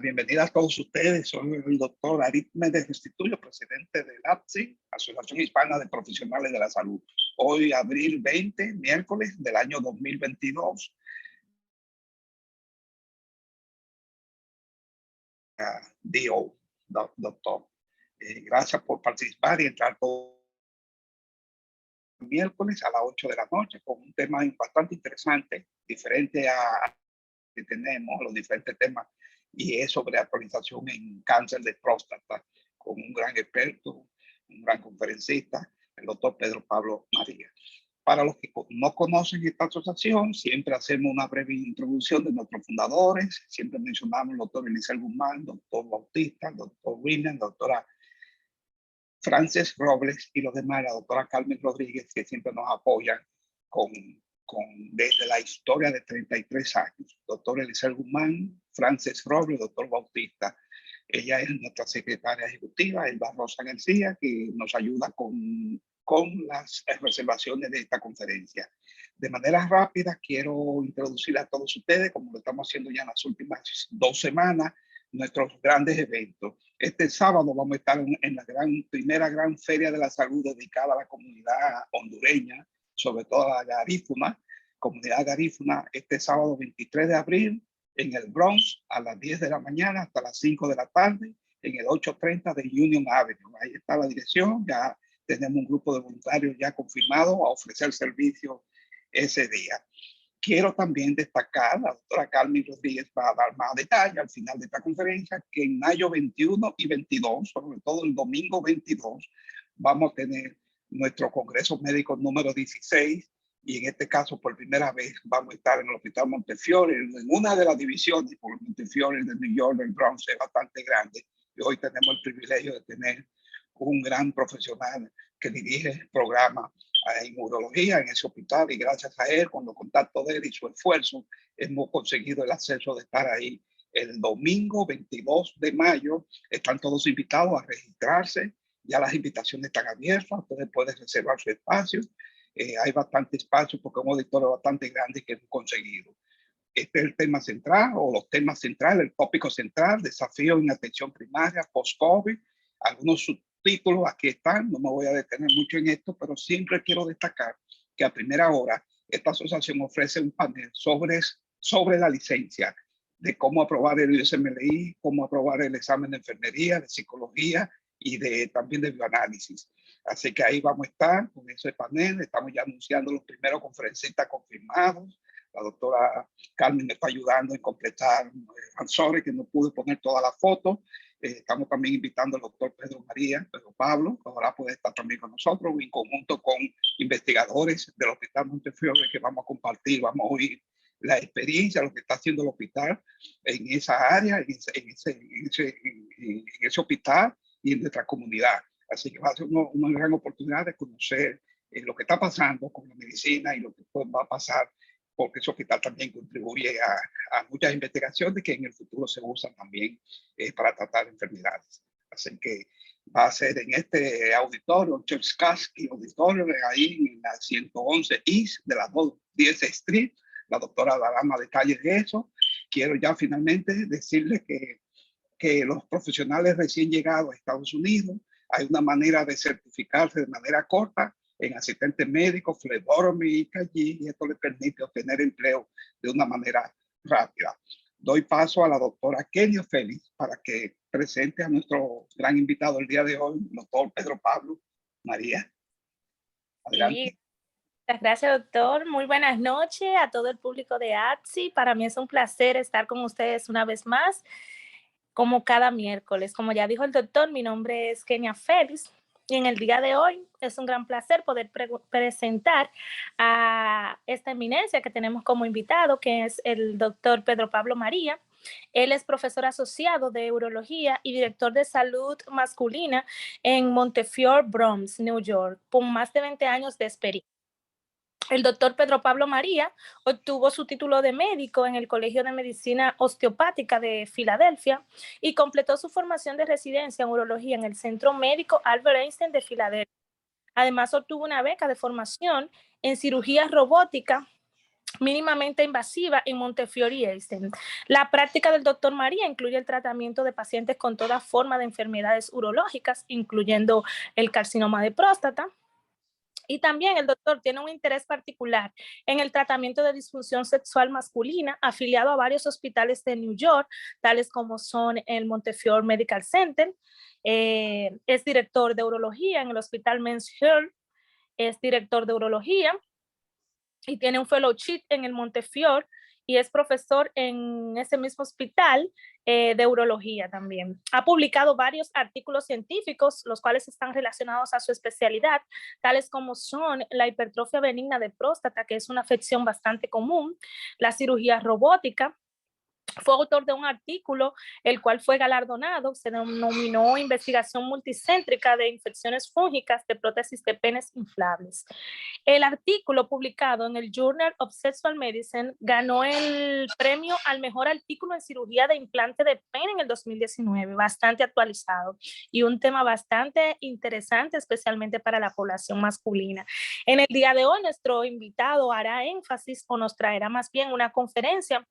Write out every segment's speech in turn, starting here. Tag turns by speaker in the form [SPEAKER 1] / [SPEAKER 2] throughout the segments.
[SPEAKER 1] Bienvenida a todos ustedes. Soy el doctor Arímedes Restituyo, presidente del APSI, Asociación Hispana de Profesionales de la Salud. Hoy, abril 20, miércoles del año 2022. Doctor. Gracias por participar y entrar todo miércoles a las 8 de la noche con un tema bastante interesante, diferente a que tenemos, los diferentes temas, y es sobre actualización en cáncer de próstata, con un gran experto, un gran conferencista, el doctor Pedro Pablo María. Para los que no conocen esta asociación, siempre hacemos una breve introducción de nuestros fundadores, siempre mencionamos al doctor Eliezer Guzmán, doctor Bautista, doctor William, doctora Frances Robles y los demás, la doctora Carmen Rodríguez, que siempre nos apoyan desde la historia de 33 años. Doctor Eliezer Guzmán, Frances Robles, doctor Bautista. Ella es nuestra secretaria ejecutiva, Elba Rosa García, que nos ayuda con las reservaciones de esta conferencia. De manera rápida, quiero introducir a todos ustedes, como lo estamos haciendo ya en las últimas 2 semanas, nuestros grandes eventos. Este sábado vamos a estar en la primera gran feria de la salud dedicada a la comunidad hondureña, sobre todo a la garífuna, comunidad garífuna, este sábado 23 de abril en el Bronx a las 10 de la mañana hasta las 5 de la tarde en el 830 de Union Avenue. Ahí está la dirección, ya tenemos un grupo de voluntarios ya confirmado a ofrecer servicio ese día. Quiero también destacar, la doctora Carmen Rodríguez va a dar más detalle al final de esta conferencia, que en mayo 21 y 22, sobre todo el domingo 22, vamos a tener nuestro Congreso Médico número 16, y en este caso por primera vez vamos a estar en el Hospital Montefiore, en una de las divisiones, por Montefiore de New York, el Bronx es bastante grande, y hoy tenemos el privilegio de tener un gran profesional que dirige el programa en urología en ese hospital, y gracias a él, con los contactos de él y su esfuerzo, hemos conseguido el acceso de estar ahí el domingo 22 de mayo. Están todos invitados a registrarse, ya las invitaciones están abiertas, ustedes pueden reservar su espacio. Hay bastante espacio porque es un auditorio bastante grande que hemos conseguido. Este es el tema central, o los temas centrales, el tópico central: desafíos en atención primaria post-COVID. Algunos subtítulos aquí están, no me voy a detener mucho en esto, pero siempre quiero destacar que a primera hora esta asociación ofrece un panel sobre la licencia, de cómo aprobar el USMLI, cómo aprobar el examen de enfermería, de psicología y también de bioanálisis. Así que ahí vamos a estar con ese panel. Estamos ya anunciando los primeros conferencistas confirmados. La doctora Carmen me está ayudando en completar. I'm sorry que no pude poner todas las fotos. Estamos también invitando al doctor Pedro Pablo, que ahora puede estar también con nosotros, en conjunto con investigadores del Hospital Montefiore, que vamos a compartir, vamos a oír la experiencia, lo que está haciendo el hospital en esa área, en ese hospital y en nuestra comunidad. Así que va a ser una gran oportunidad de conocer lo que está pasando con la medicina y lo que va a pasar, porque ese hospital también contribuye a muchas investigaciones que en el futuro se usan también para tratar enfermedades. Así que va a ser en este auditorio, Chevskansky Auditorio, ahí en la 111 East de la 210 Street. La doctora dará más detalles de eso. Quiero ya finalmente decirles que los profesionales recién llegados a Estados Unidos, hay una manera de certificarse de manera corta en asistente médico, flebotomy y EKG, y esto le permite obtener empleo de una manera rápida. Doy paso a la doctora Kenia Félix para que presente a nuestro gran invitado el día de hoy, el doctor Pedro Pablo María. Adelante.
[SPEAKER 2] Sí, muchas gracias, doctor. Muy buenas noches a todo el público de ATSI. Para mí es un placer estar con ustedes una vez más, como cada miércoles. Como ya dijo el doctor, mi nombre es Kenia Félix. Y en el día de hoy es un gran placer poder presentar a esta eminencia que tenemos como invitado, que es el doctor Pedro Pablo María. Él es profesor asociado de urología y director de salud masculina en Montefiore, Bronx, New York, con más de 20 años de experiencia. El doctor Pedro Pablo María obtuvo su título de médico en el Colegio de Medicina Osteopática de Filadelfia y completó su formación de residencia en urología en el Centro Médico Albert Einstein de Filadelfia. Además, obtuvo una beca de formación en cirugía robótica mínimamente invasiva en Montefiore y Eisten. La práctica del doctor María incluye el tratamiento de pacientes con toda forma de enfermedades urológicas, incluyendo el carcinoma de próstata. Y también el doctor tiene un interés particular en el tratamiento de disfunción sexual masculina, afiliado a varios hospitales de New York, tales como son el Montefiore Medical Center. Es director de urología en el Hospital Men's Health, es director de urología y tiene un fellowship en el Montefiore y es profesor en ese mismo hospital de urología también. Ha publicado varios artículos científicos, los cuales están relacionados a su especialidad, tales como son la hipertrofia benigna de próstata, que es una afección bastante común, la cirugía robótica. Fue autor de un artículo, el cual fue galardonado, se denominó Investigación Multicéntrica de Infecciones Fúngicas de Prótesis de Penes Inflables. El artículo publicado en el Journal of Sexual Medicine ganó el premio al mejor artículo en cirugía de implante de pene en el 2019, bastante actualizado y un tema bastante interesante, especialmente para la población masculina. En el día de hoy, nuestro invitado hará énfasis o nos traerá más bien una conferencia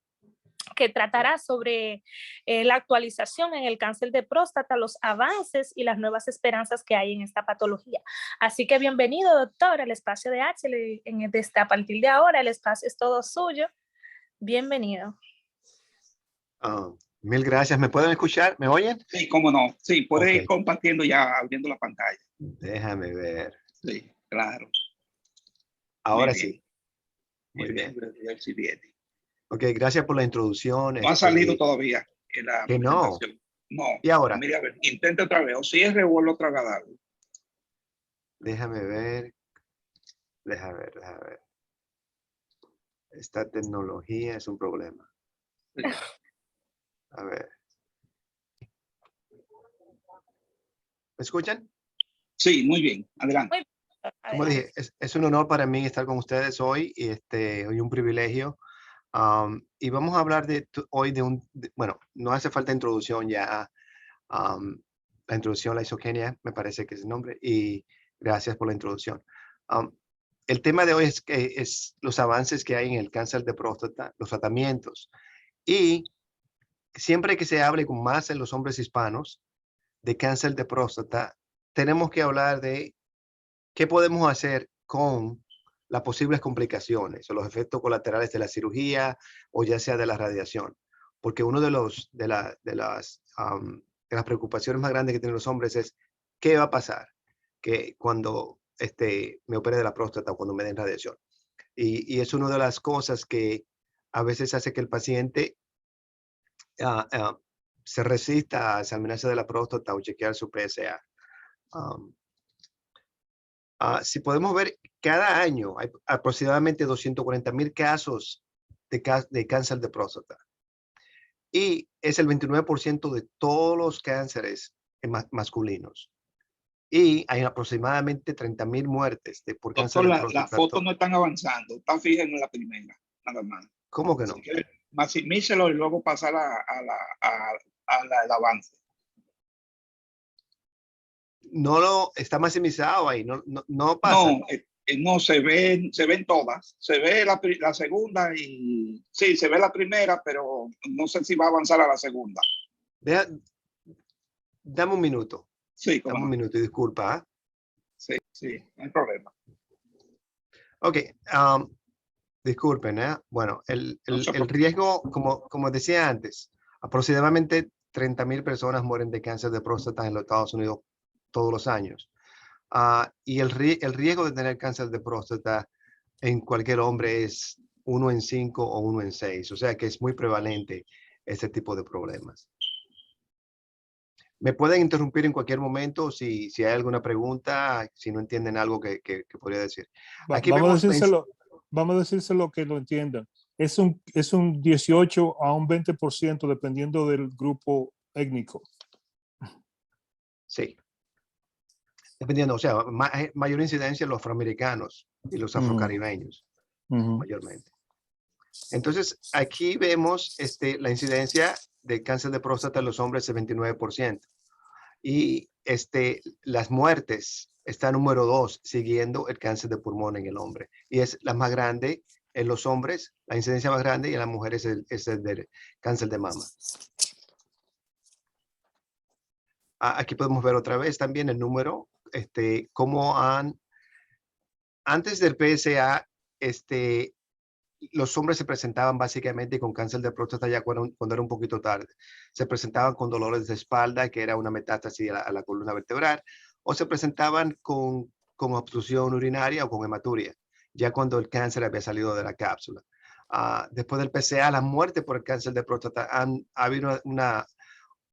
[SPEAKER 2] que tratará sobre la actualización en el cáncer de próstata, los avances y las nuevas esperanzas que hay en esta patología. Así que bienvenido, doctor, al espacio de H. Desde a partir de ahora, el espacio es todo suyo. Bienvenido.
[SPEAKER 3] Mil gracias. ¿Me pueden escuchar? ¿Me oyen?
[SPEAKER 1] Sí, cómo no. Sí, puedes
[SPEAKER 3] Okay.
[SPEAKER 1] ir compartiendo ya, abriendo la pantalla.
[SPEAKER 3] Déjame ver.
[SPEAKER 1] Sí, claro.
[SPEAKER 3] Ahora sí. Muy bien.
[SPEAKER 1] Sí, bien.
[SPEAKER 3] Ok, gracias por la introducción.
[SPEAKER 1] No ha salido todavía en la
[SPEAKER 3] presentación.
[SPEAKER 1] No.
[SPEAKER 3] ¿Y ahora?
[SPEAKER 1] Mira, a ver, intenta otra vez. O cierre o vuelvo otra vez.
[SPEAKER 3] Déjame ver. Déjame ver. Esta tecnología es un problema.
[SPEAKER 1] Sí.
[SPEAKER 3] A ver. ¿Me escuchan?
[SPEAKER 1] Sí, muy bien. Adelante.
[SPEAKER 3] Como dije, es un honor para mí estar con ustedes hoy y hoy un privilegio. Y vamos a hablar hoy bueno, no hace falta introducción ya. La introducción, la isogenia, me parece que es el nombre, y gracias por la introducción. El tema de hoy es los avances que hay en el cáncer de próstata, los tratamientos. Y siempre que se hable con más en los hombres hispanos de cáncer de próstata, tenemos que hablar de qué podemos hacer con las posibles complicaciones o los efectos colaterales de la cirugía o ya sea de la radiación. Porque uno de las preocupaciones más grandes que tienen los hombres es qué va a pasar que cuando me opere de la próstata o cuando me den radiación. Y es una de las cosas que a veces hace que el paciente se resista a examinarse de la próstata o chequear su PSA. Si podemos ver, cada año hay aproximadamente 240,000 casos de cáncer de próstata. Y es el 29% de todos los cánceres masculinos. Y hay aproximadamente 30,000 muertes por cáncer de próstata.
[SPEAKER 1] Las fotos no están avanzando. Están fijas en la primera, nada más.
[SPEAKER 3] ¿Cómo que no?
[SPEAKER 1] Maximícelo y luego pasar al avance.
[SPEAKER 3] No está maximizado ahí, no pasa.
[SPEAKER 1] No, se ven todas. Se ve la segunda y sí, se ve la primera, pero no sé si va a avanzar a la segunda.
[SPEAKER 3] Dame un minuto.
[SPEAKER 1] Sí,
[SPEAKER 3] dame un minuto y disculpa.
[SPEAKER 1] Sí, no hay problema.
[SPEAKER 3] Ok, disculpen, bueno, el riesgo, como decía antes, aproximadamente 30,000 personas mueren de cáncer de próstata en los Estados Unidos todos los años. Y el riesgo de tener cáncer de próstata en cualquier hombre es 1 en 5 o 1 en 6. O sea que es muy prevalente este tipo de problemas. Me pueden interrumpir en cualquier momento si hay alguna pregunta, si no entienden algo que podría decir. Aquí
[SPEAKER 4] vamos a decírselo que lo entiendan. Es un 18 a un 20% dependiendo del grupo étnico.
[SPEAKER 3] Sí. Dependiendo, o sea, mayor incidencia en los afroamericanos y los afrocaribeños, mayormente. Entonces, aquí vemos la incidencia de cáncer de próstata en los hombres es 29%. Y las muertes está número 2, siguiendo el cáncer de pulmón en el hombre. Y es la más grande en los hombres, la incidencia más grande, y en las mujeres es el de cáncer de mama. Aquí podemos ver otra vez también el número, cómo antes del PSA, los hombres se presentaban básicamente con cáncer de próstata ya cuando era un poquito tarde. Se presentaban con dolores de espalda, que era una metástasis a la columna vertebral, o se presentaban con obstrucción urinaria o con hematuria, ya cuando el cáncer había salido de la cápsula. Después del PSA, la muerte por el cáncer de próstata ha habido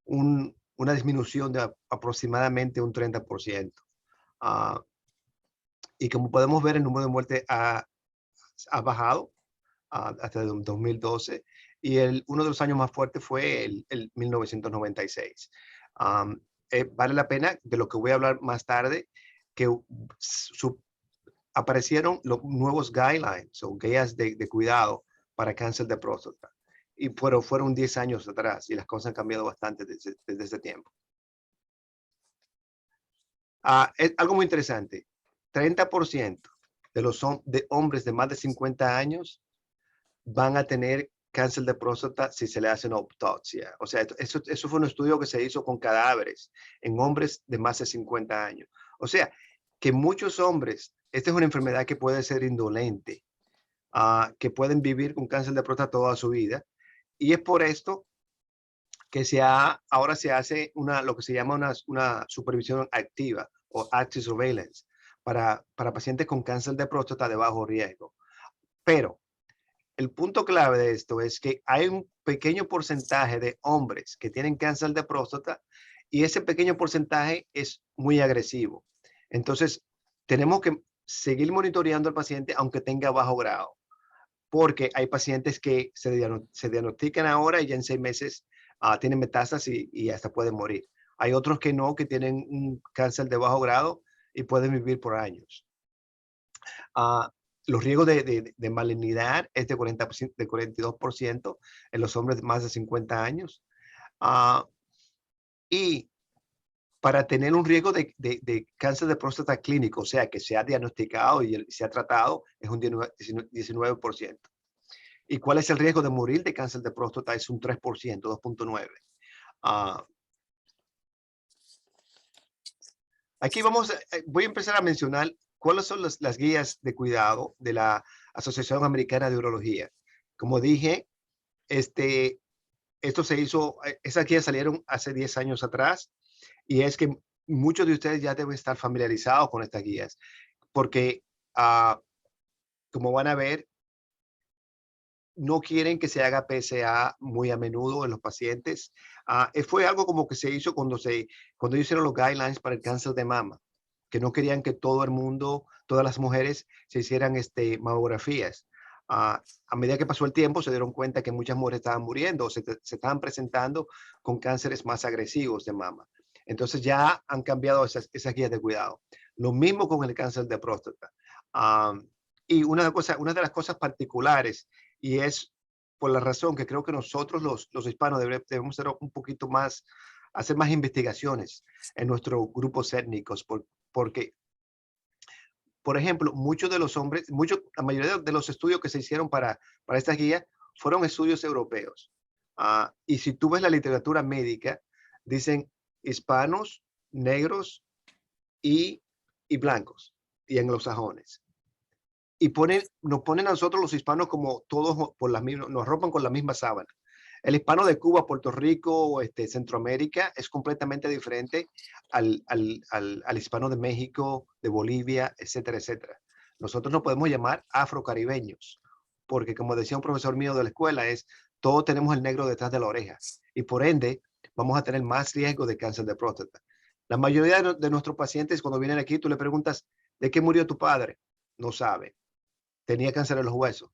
[SPEAKER 3] una disminución de aproximadamente un 30%. Y como podemos ver, el número de muertes ha bajado hasta el 2012, y uno de los años más fuertes fue el 1996. Vale la pena, de lo que voy a hablar más tarde, que aparecieron los nuevos guidelines o guías de cuidado para cáncer de próstata. Y fueron 10 años atrás, y las cosas han cambiado bastante desde ese tiempo. Es algo muy interesante. 30% de los hombres de más de 50 años van a tener cáncer de próstata si se le hace una autopsia. O sea, eso fue un estudio que se hizo con cadáveres en hombres de más de 50 años. O sea, que muchos hombres, esta es una enfermedad que puede ser indolente, que pueden vivir con cáncer de próstata toda su vida. Y es por esto que ahora se hace lo que se llama una supervisión activa o active surveillance para pacientes con cáncer de próstata de bajo riesgo. Pero el punto clave de esto es que hay un pequeño porcentaje de hombres que tienen cáncer de próstata, y ese pequeño porcentaje es muy agresivo. Entonces, tenemos que seguir monitoreando al paciente aunque tenga bajo grado, porque hay pacientes que se diagnostican ahora y ya en 6 meses tienen metástasis y hasta pueden morir. Hay otros que no, que tienen un cáncer de bajo grado y pueden vivir por años. Los riesgos de malignidad es de 42% en los hombres de más de 50 años. Y para tener un riesgo de cáncer de próstata clínico, o sea, que se ha diagnosticado y se ha tratado, es un 19%. ¿Y cuál es el riesgo de morir de cáncer de próstata? Es un 3%, 2.9%. Aquí voy a empezar a mencionar cuáles son las guías de cuidado de la Asociación Americana de Urología. Como dije, esto se hizo, esas guías salieron hace 10 años atrás, y es que muchos de ustedes ya deben estar familiarizados con estas guías, porque como van a ver, no quieren que se haga PSA muy a menudo en los pacientes. Fue algo como que se hizo cuando hicieron los guidelines para el cáncer de mama, que no querían que todo el mundo, todas las mujeres se hicieran mamografías. A medida que pasó el tiempo, se dieron cuenta que muchas mujeres estaban muriendo, se estaban presentando con cánceres más agresivos de mama. Entonces ya han cambiado esas guías de cuidado. Lo mismo con el cáncer de próstata. Y una de las cosas particulares, y es por la razón que creo que nosotros los hispanos debemos ser un poquito más, hacer más investigaciones en nuestros grupos étnicos, porque, por ejemplo, muchos de los hombres, la mayoría de los estudios que se hicieron para esta guía fueron estudios europeos. Y si tú ves la literatura médica, dicen hispanos, negros y blancos y anglosajones. Y nos ponen a nosotros los hispanos como todos nos ropan con la misma sábana. El hispano de Cuba, Puerto Rico, Centroamérica es completamente diferente al hispano de México, de Bolivia, etcétera, etcétera. Nosotros nos podemos llamar afrocaribeños, porque como decía un profesor mío de la escuela, todos tenemos el negro detrás de la oreja, y por ende vamos a tener más riesgo de cáncer de próstata. La mayoría de nuestros pacientes, cuando vienen aquí, tú le preguntas, ¿de qué murió tu padre? No sabe. Tenía cáncer en los huesos.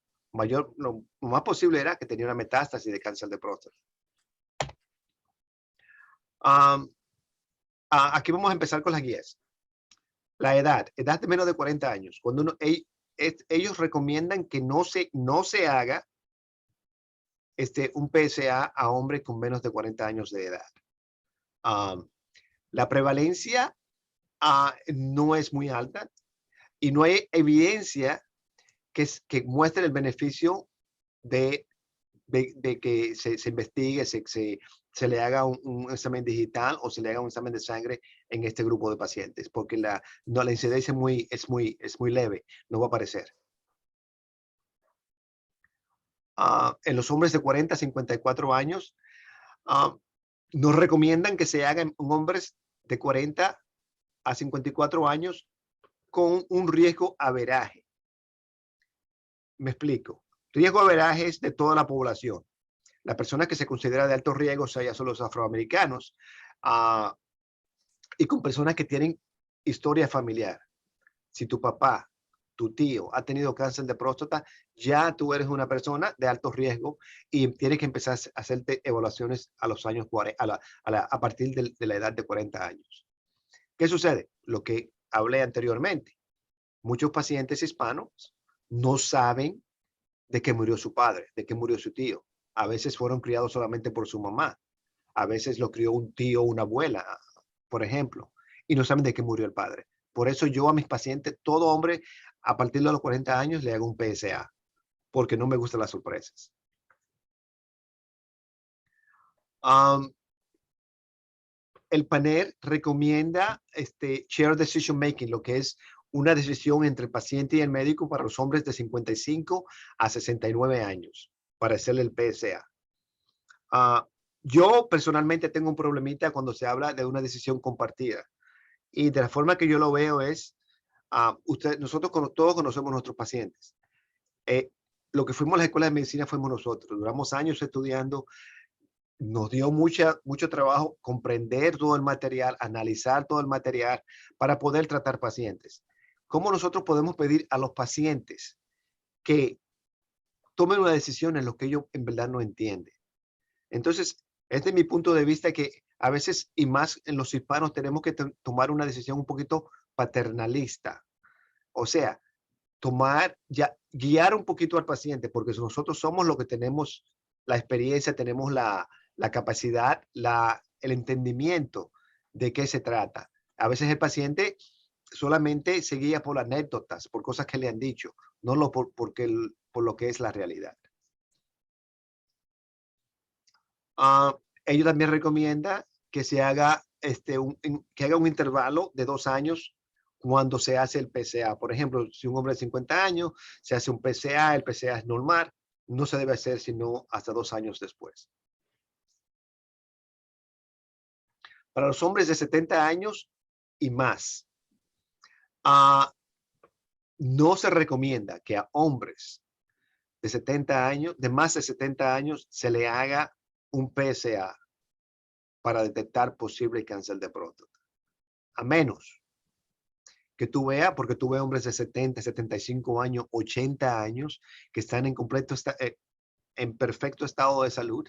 [SPEAKER 3] Lo más posible era que tenía una metástasis de cáncer de próstata. Aquí vamos a empezar con las guías. La edad de menos de 40 años. Cuando ellos recomiendan que no se haga un PSA a hombres con menos de 40 años de edad. La prevalencia no es muy alta, y no hay evidencia que muestre el beneficio de que se investigue, se le haga un examen digital o se le haga un examen de sangre en este grupo de pacientes, porque la incidencia es muy leve, no va a aparecer. En los hombres de 40 a 54 años, nos recomiendan que se haga en hombres de 40 a 54 años con un riesgo averaje. Me explico. Riesgo averaje es de toda la población. La persona que se considera de alto riesgo, o sea, ya son los afroamericanos, y con personas que tienen historia familiar. Si tu papá, tu tío ha tenido cáncer de próstata, ya tú eres una persona de alto riesgo y tienes que empezar a hacerte evaluaciones a los años 40, a partir de la edad de 40 años. ¿Qué sucede? Lo que hablé anteriormente. Muchos pacientes hispanos no saben de qué murió su padre, de qué murió su tío. A veces fueron criados solamente por su mamá. A veces lo crió un tío o una abuela, por ejemplo, y no saben de qué murió el padre. Por eso yo a mis pacientes, todo hombre, a partir de los 40 años, le hago un PSA, porque no me gustan las sorpresas. El panel recomienda shared decision making, lo que es una decisión entre el paciente y el médico para los hombres de 55 a 69 años, para hacerle el PSA. Yo personalmente tengo un problemita cuando se habla de una decisión compartida. Y de la forma que yo lo veo es, nosotros todos conocemos a nuestros pacientes. Lo que fuimos a la escuela de medicina fuimos nosotros. Duramos años estudiando. Nos dio mucho trabajo comprender todo el material, analizar todo el material para poder tratar pacientes. ¿Cómo nosotros podemos pedir a los pacientes que tomen una decisión en lo que ellos en verdad no entienden? Entonces, este es mi punto de vista, que a veces, y más en los hispanos, tenemos que tomar una decisión un poquito paternalista. O sea, guiar un poquito al paciente, porque nosotros somos los que tenemos la experiencia, tenemos la capacidad, el entendimiento de qué se trata. A veces el paciente solamente se guía por anécdotas, por cosas que le han dicho, no por lo que es la realidad. Ellos también recomiendan que se haga un intervalo de 2 años cuando se hace el PSA. Por ejemplo, si un hombre de 50 años se hace un PSA, el PSA es normal, no se debe hacer sino hasta 2 años después. Para los hombres de 70 años y más, no se recomienda que a hombres de 70 años, de más de 70 años, se le haga un PSA para detectar posible cáncer de próstata. A menos que tú veas, porque tú ves hombres de 70, 75 años, 80 años, que están en perfecto estado de salud,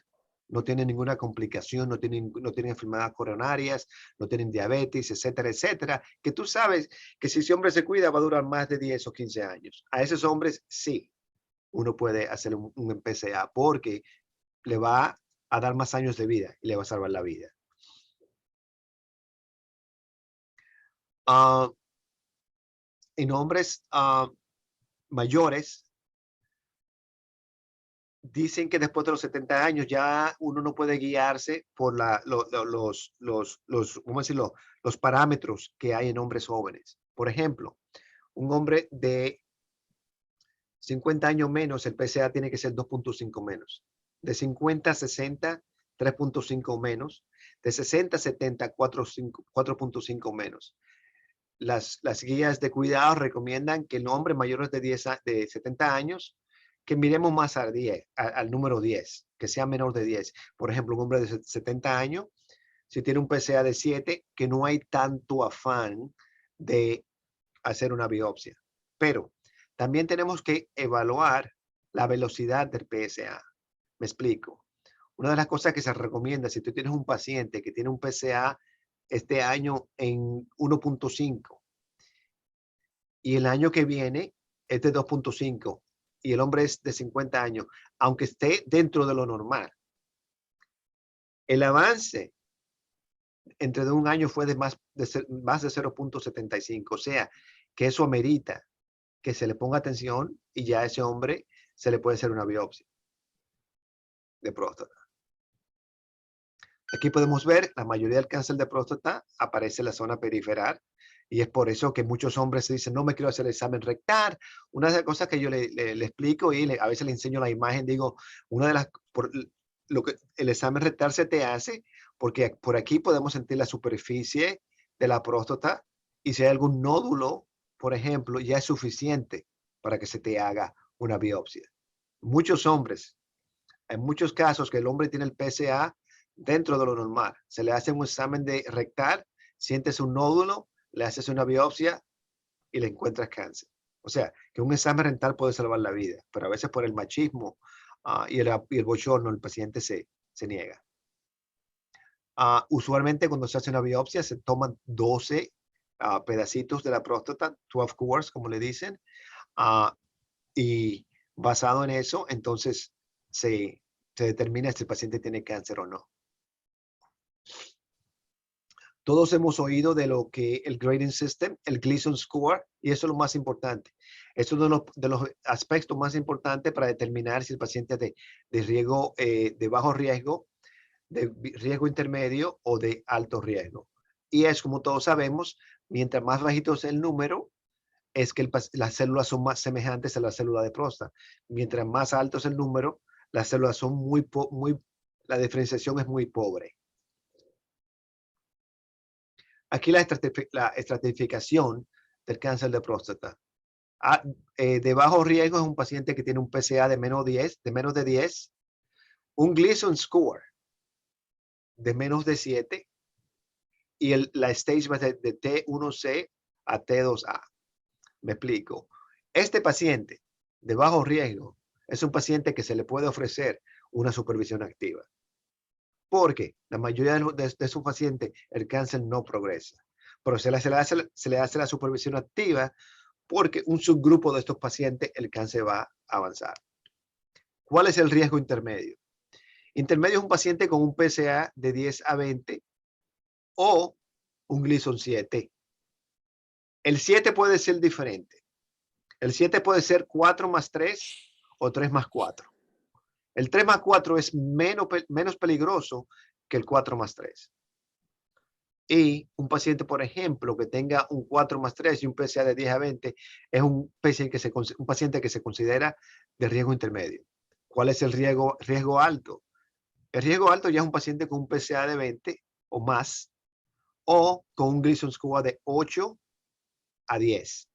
[SPEAKER 3] no tienen ninguna complicación, no tienen enfermedades coronarias, no tienen diabetes, etcétera, etcétera, que tú sabes que si ese hombre se cuida va a durar más de 10 o 15 años. A esos hombres sí, uno puede hacer un PSA porque le va a dar más años de vida y le va a salvar la vida. En hombres mayores, dicen que después de los 70 años ya uno no puede guiarse por los parámetros que hay en hombres jóvenes. Por ejemplo, un hombre de 50 años menos, el PSA tiene que ser 2.5 menos. De 50 a 60, 3.5 menos. De 60 a 70, 4.5 menos. Las guías de cuidado recomiendan que en hombres mayores de 70 años, que miremos más al número 10, que sea menor de 10. Por ejemplo, un hombre de 70 años, si tiene un PSA de 7, que no hay tanto afán de hacer una biopsia. Pero también tenemos que evaluar la velocidad del PSA. Me explico. Una de las cosas que se recomienda, si tú tienes un paciente que tiene un PSA este año en 1.5 y el año que viene es de 2.5 y el hombre es de 50 años, aunque esté dentro de lo normal, el avance entre un año fue de más de 0.75, o sea, que eso amerita que se le ponga atención y ya a ese hombre se le puede hacer una biopsia de próstata. Aquí podemos ver, la mayoría del cáncer de próstata aparece en la zona periferal y es por eso que muchos hombres se dicen, no me quiero hacer el examen rectal. Una de las cosas que yo le explico y a veces le enseño la imagen, digo, una de las, lo que el examen rectal se te hace porque por aquí podemos sentir la superficie de la próstata y si hay algún nódulo, por ejemplo, ya es suficiente para que se te haga una biopsia. Muchos hombres, en muchos casos que el hombre tiene el PSA dentro de lo normal, se le hace un examen de rectal, sientes un nódulo, le haces una biopsia y le encuentras cáncer. O sea, que un examen rectal puede salvar la vida, pero a veces por el machismo y el bochorno el paciente se niega. Usualmente cuando se hace una biopsia se toman 12 pedacitos de la próstata, 12 cores como le dicen, y basado en eso, entonces se determina si el paciente tiene cáncer o no. Todos hemos oído de lo que el grading system, el Gleason score, y eso es lo más importante. Eso es uno de los aspectos más importantes para determinar si el paciente es de riesgo, de bajo riesgo, de riesgo intermedio o de alto riesgo. Y es como todos sabemos, mientras más bajito es el número, es que las células son más semejantes a la célula de próstata. Mientras más alto es el número, las células son la diferenciación es muy pobre. Aquí la estratificación del cáncer de próstata. De bajo riesgo es un paciente que tiene un PSA de menos de 10, un Gleason score de menos de 7 y la stage va de T1C a T2A. Me explico. Este paciente de bajo riesgo es un paciente que se le puede ofrecer una supervisión activa. Porque la mayoría de sus pacientes el cáncer no progresa. Pero se le hace la supervisión activa porque un subgrupo de estos pacientes el cáncer va a avanzar. ¿Cuál es el riesgo intermedio? Intermedio es un paciente con un PSA de 10 a 20 o un Gleason 7. El 7 puede ser diferente. El 7 puede ser 4 más 3 o 3 más 4. El 3 más 4 es menos peligroso que el 4 más 3. Y un paciente, por ejemplo, que tenga un 4 más 3 y un PSA de 10 a 20, es un paciente que se considera de riesgo intermedio. ¿Cuál es el riesgo alto? El riesgo alto ya es un paciente con un PSA de 20 o más, o con un Gleason score de 8 a 10.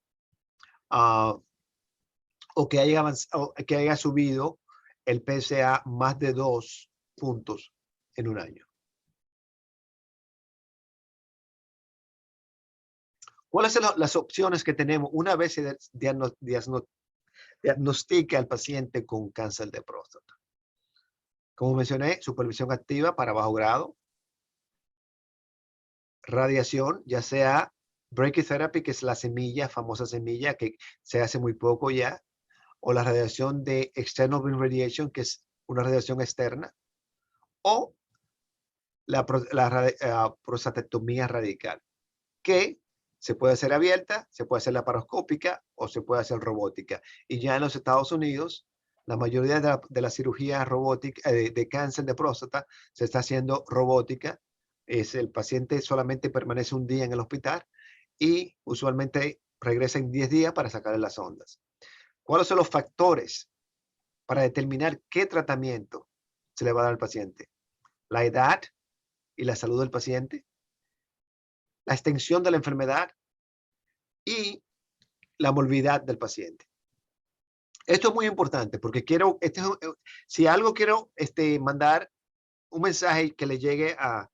[SPEAKER 3] O que haya subido el PSA más de 2 puntos en un año. ¿Cuáles son las opciones que tenemos una vez se diagnostica al paciente con cáncer de próstata? Como mencioné, supervisión activa para bajo grado, radiación, ya sea brachytherapy, que es la semilla, famosa semilla, que se hace muy poco ya, o la radiación de external beam radiation, que es una radiación externa, o la prostatectomía radical, que se puede hacer abierta, se puede hacer laparoscópica o se puede hacer robótica. Y ya en los Estados Unidos, la mayoría de la cirugía robótica de cáncer de próstata se está haciendo robótica. El paciente solamente permanece un día en el hospital y usualmente regresa en 10 días para sacarle las ondas. ¿Cuáles son los factores para determinar qué tratamiento se le va a dar al paciente? La edad y la salud del paciente, la extensión de la enfermedad y la movilidad del paciente. Esto es muy importante porque si algo quiero mandar un mensaje que le llegue a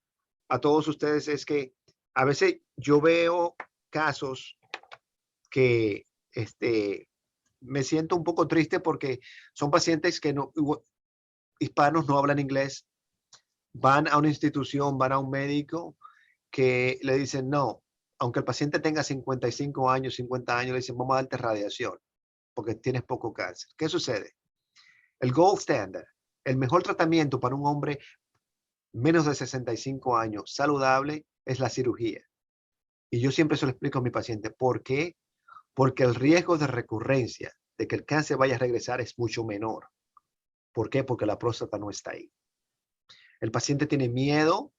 [SPEAKER 3] todos ustedes es que a veces yo veo casos que me siento un poco triste porque son pacientes que hispanos no hablan inglés, van a una institución, van a un médico que le dicen no, aunque el paciente tenga 55 años, 50 años, le dicen vamos a darte radiación porque tienes poco cáncer. ¿Qué sucede? El gold standard, el mejor tratamiento para un hombre menos de 65 años saludable es la cirugía. Y yo siempre se lo explico a mi paciente. ¿Por qué? porque el riesgo de recurrencia, de que el cáncer vaya a regresar, es mucho menor. ¿Por qué? Porque la próstata no está ahí. El paciente tiene miedo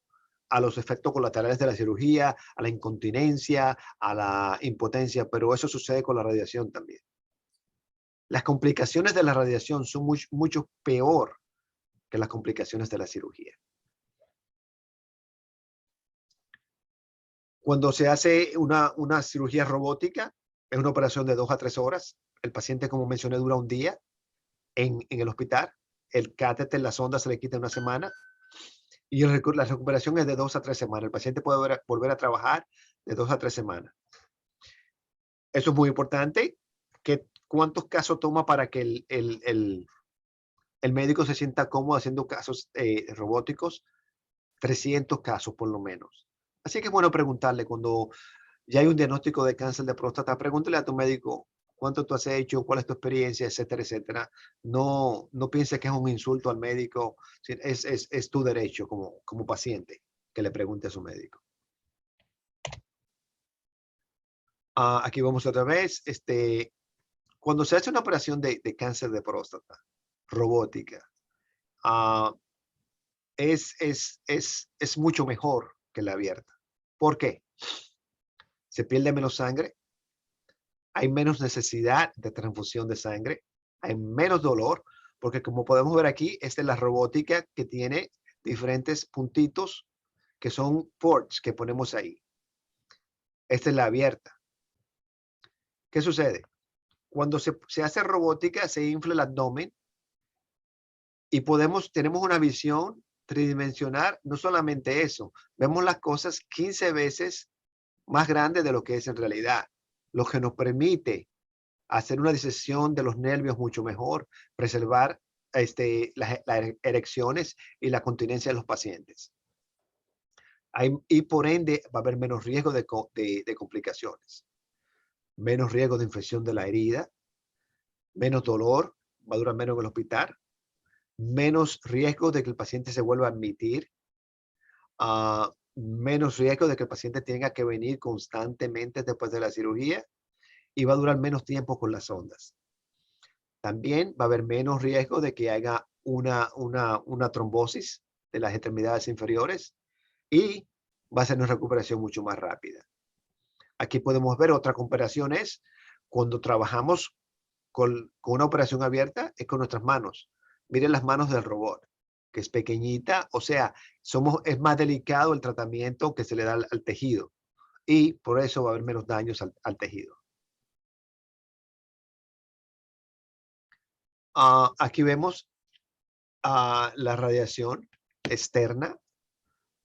[SPEAKER 3] a los efectos colaterales de la cirugía, a la incontinencia, a la impotencia, pero eso sucede con la radiación también. Las complicaciones de la radiación son mucho peor que las complicaciones de la cirugía. Cuando se hace una cirugía robótica, es una operación de 2 a 3 horas. El paciente, como mencioné, dura un día en el hospital. El catéter, la sonda se le quita en una semana. Y la recuperación es de 2 a 3 semanas. El paciente puede volver a trabajar de 2 a 3 semanas. Eso es muy importante. ¿Cuántos casos toma para que el médico se sienta cómodo haciendo casos robóticos? 300 casos por lo menos. Así que es bueno preguntarle cuando ya hay un diagnóstico de cáncer de próstata, pregúntale a tu médico cuánto tú has hecho, cuál es tu experiencia, etcétera, etcétera. No pienses que es un insulto al médico. Es tu derecho como paciente que le pregunte a su médico. Aquí vamos otra vez. Cuando se hace una operación de cáncer de próstata robótica, es mucho mejor que la abierta. ¿Por qué? Se pierde menos sangre, hay menos necesidad de transfusión de sangre, hay menos dolor, porque como podemos ver aquí, esta es la robótica que tiene diferentes puntitos que son ports que ponemos ahí. Esta es la abierta. ¿Qué sucede? Cuando se hace robótica, se infla el abdomen y tenemos una visión tridimensional. No solamente eso, vemos las cosas 15 veces más grandes de lo que es en realidad, lo que nos permite hacer una disección de los nervios mucho mejor, preservar las erecciones y la continencia de los pacientes. Y por ende va a haber menos riesgo de complicaciones, menos riesgo de infección de la herida, menos dolor, va a durar menos en el hospital, menos riesgo de que el paciente se vuelva a admitir, menos riesgo de que el paciente tenga que venir constantemente después de la cirugía y va a durar menos tiempo con las ondas. También va a haber menos riesgo de que haya una trombosis de las extremidades inferiores y va a ser una recuperación mucho más rápida. Aquí podemos ver otra comparación es cuando trabajamos con una operación abierta, es con nuestras manos. Miren las manos del robot, que es pequeñita, o sea, es más delicado el tratamiento que se le da al tejido y por eso va a haber menos daños al tejido. Aquí vemos la radiación externa.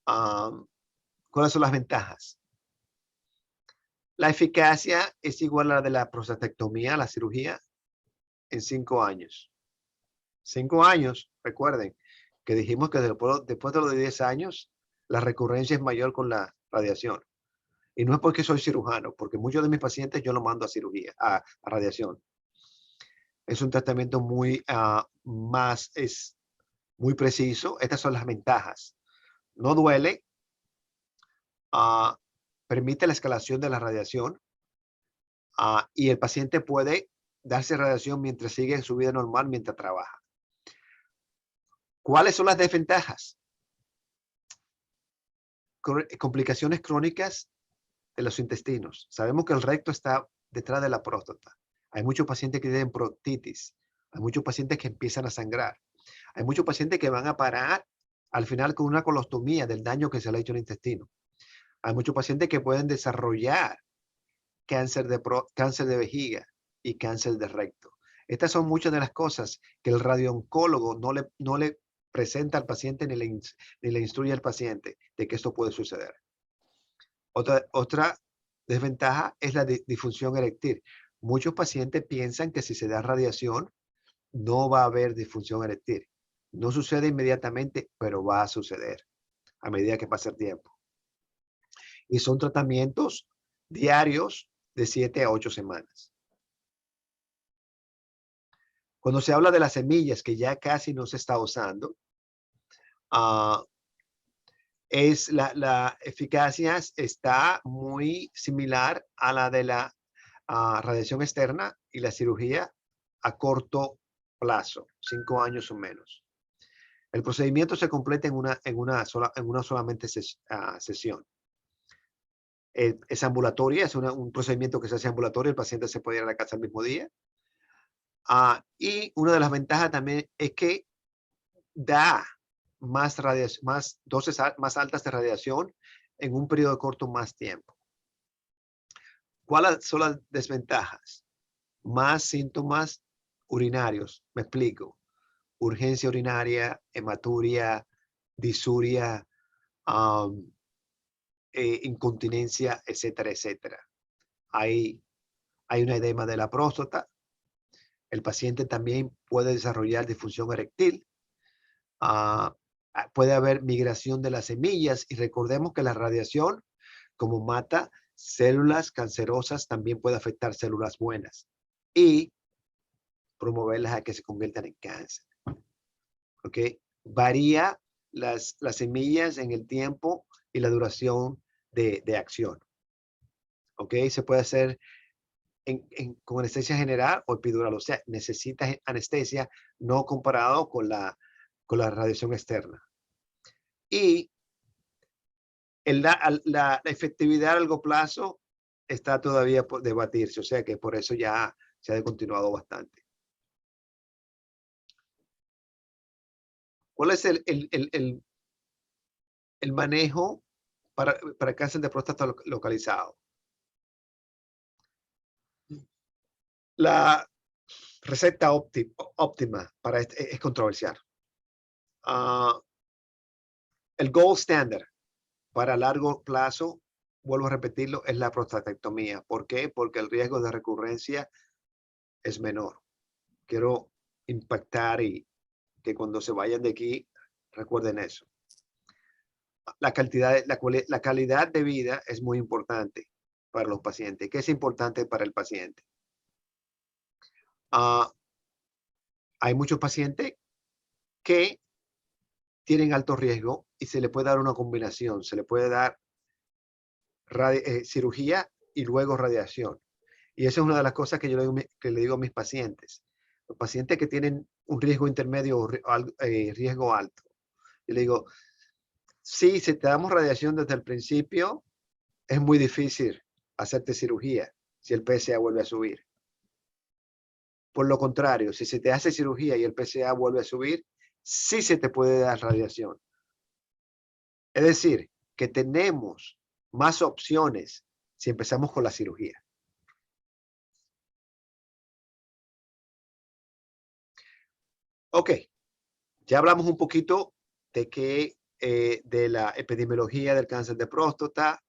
[SPEAKER 3] ¿Cuáles son las ventajas? La eficacia es igual a la de la prostatectomía, la cirugía, en 5 años. 5 años, recuerden, que dijimos que después de los 10 años, la recurrencia es mayor con la radiación. Y no es porque soy cirujano, porque muchos de mis pacientes yo los mando a cirugía, a radiación. Es un tratamiento muy preciso. Estas son las ventajas. No duele, permite la escalación de la radiación y el paciente puede darse radiación mientras sigue en su vida normal, mientras trabaja. ¿Cuáles son las desventajas? Complicaciones crónicas de los intestinos. Sabemos que el recto está detrás de la próstata. Hay muchos pacientes que tienen proctitis. Hay muchos pacientes que empiezan a sangrar. Hay muchos pacientes que van a parar al final con una colostomía del daño que se le ha hecho al intestino. Hay muchos pacientes que pueden desarrollar cáncer de vejiga y cáncer de recto. Estas son muchas de las cosas que el radiooncólogo no le presenta al paciente ni le instruye al paciente de que esto puede suceder. Otra desventaja es la disfunción eréctil. Muchos pacientes piensan que si se da radiación no va a haber disfunción eréctil. No sucede inmediatamente, pero va a suceder a medida que pasa el tiempo. Y son tratamientos diarios de 7 a 8 semanas. Cuando se habla de las semillas, que ya casi no se está usando, la eficacia está muy similar a la de la radiación externa y la cirugía a corto plazo, 5 años o menos. El procedimiento se completa en una solamente sesión. Es ambulatoria, es un procedimiento que se hace ambulatorio, el paciente se puede ir a la casa el mismo día. Y una de las ventajas también es que da más dosis más altas de radiación en un periodo corto más tiempo. ¿Cuáles son las desventajas? Más síntomas urinarios, me explico. Urgencia urinaria, hematuria, disuria, incontinencia, etcétera, etcétera. Hay un edema de la próstata. El paciente también puede desarrollar disfunción eréctil. Puede haber migración de las semillas y recordemos que la radiación, como mata células cancerosas, también puede afectar células buenas y promoverlas a que se conviertan en cáncer. ¿Ok? Varía las semillas en el tiempo y la duración de acción. ¿Ok? Se puede hacer con anestesia general o epidural, o sea, necesita anestesia no comparado con la radiación externa. Y la efectividad a largo plazo está todavía por debatirse, o sea que por eso ya se ha descontinuado bastante. ¿Cuál es el manejo para cáncer de próstata localizado? La receta óptima para es controversial. El gold standard para largo plazo, vuelvo a repetirlo, es la prostatectomía. ¿Por qué? Porque el riesgo de recurrencia es menor. Quiero impactar y que cuando se vayan de aquí recuerden eso. La calidad de vida es muy importante para los pacientes. ¿Qué es importante para el paciente? Hay muchos pacientes que tienen alto riesgo y se le puede dar una combinación. Se le puede dar cirugía y luego radiación. Y esa es una de las cosas que yo le digo a mis pacientes. Los pacientes que tienen un riesgo intermedio o riesgo alto. Yo le digo, sí, si te damos radiación desde el principio, es muy difícil hacerte cirugía si el PSA vuelve a subir. Por lo contrario, si se te hace cirugía y el PSA vuelve a subir, sí se te puede dar radiación. Es decir, que tenemos más opciones si empezamos con la cirugía. Ok, ya hablamos un poquito de la epidemiología del cáncer de próstata,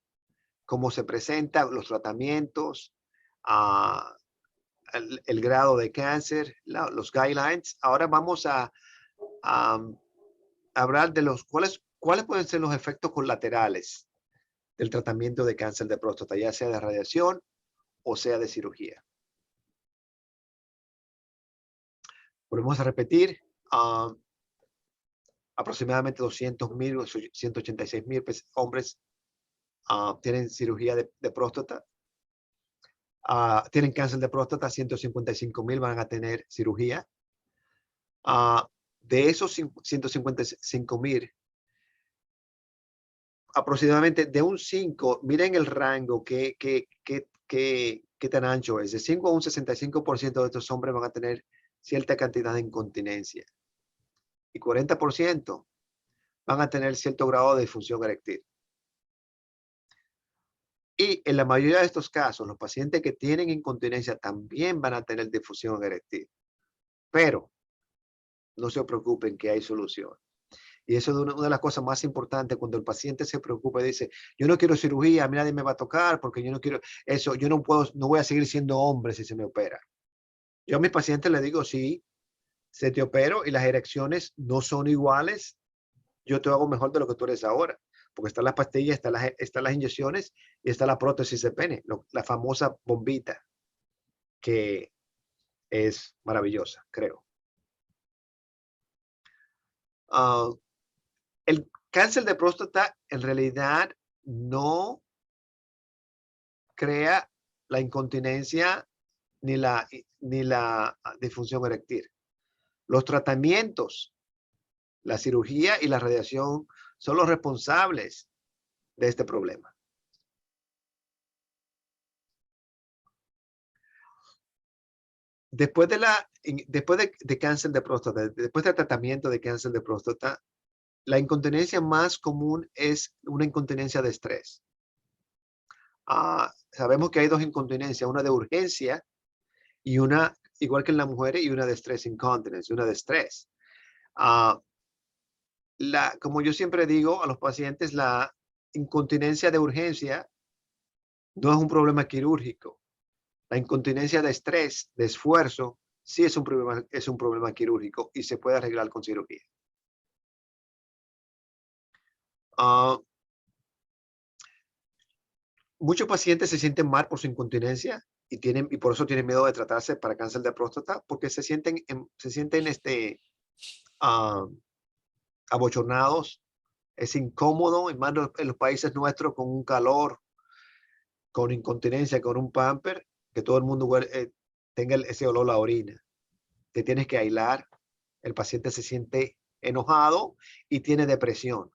[SPEAKER 3] cómo se presenta, los tratamientos, el grado de cáncer, los guidelines. Ahora vamos a hablar de cuáles pueden ser los efectos colaterales del tratamiento de cáncer de próstata, ya sea de radiación o sea de cirugía. Volvemos a repetir, aproximadamente 200,000 o 186,000 hombres tienen cirugía de próstata. Tienen cáncer de próstata, 155,000 van a tener cirugía. De esos 155,000, aproximadamente de un 5, miren el rango qué tan ancho es. De 5 a un 65% de estos hombres van a tener cierta cantidad de incontinencia. Y 40% van a tener cierto grado de disfunción eréctil. Y en la mayoría de estos casos, los pacientes que tienen incontinencia también van a tener disfunción eréctil. Pero no se preocupen que hay solución. Y eso es una de las cosas más importantes cuando el paciente se preocupa y dice, yo no quiero cirugía, a mí nadie me va a tocar porque yo no quiero eso, yo no voy a seguir siendo hombre si se me opera. Yo a mis pacientes les digo, sí, se te opero y las erecciones no son iguales, yo te hago mejor de lo que tú eres ahora. Porque están las pastillas, están las inyecciones y está la prótesis de pene, la famosa bombita, que es maravillosa, creo. El cáncer de próstata en realidad no crea la incontinencia ni la disfunción eréctil. Los tratamientos, la cirugía y la radiación son los responsables de este problema. Después de cáncer de próstata, después del tratamiento de cáncer de próstata, la incontinencia más común es una incontinencia de estrés. Sabemos que hay dos incontinencias, una de urgencia y una, igual que en las mujeres, y una de estrés incontinence, una de estrés. Como yo siempre digo a los pacientes, la incontinencia de urgencia no es un problema quirúrgico. La incontinencia de estrés, de esfuerzo, sí es un problema quirúrgico y se puede arreglar con cirugía. Muchos pacientes se sienten mal por su incontinencia y por eso tienen miedo de tratarse para cáncer de próstata, porque se sienten abochornados. Es incómodo, y más en los países nuestros con un calor, con incontinencia, con un pamper, que todo el mundo tenga ese olor a orina. Te tienes que aislar. El paciente se siente enojado y tiene depresión.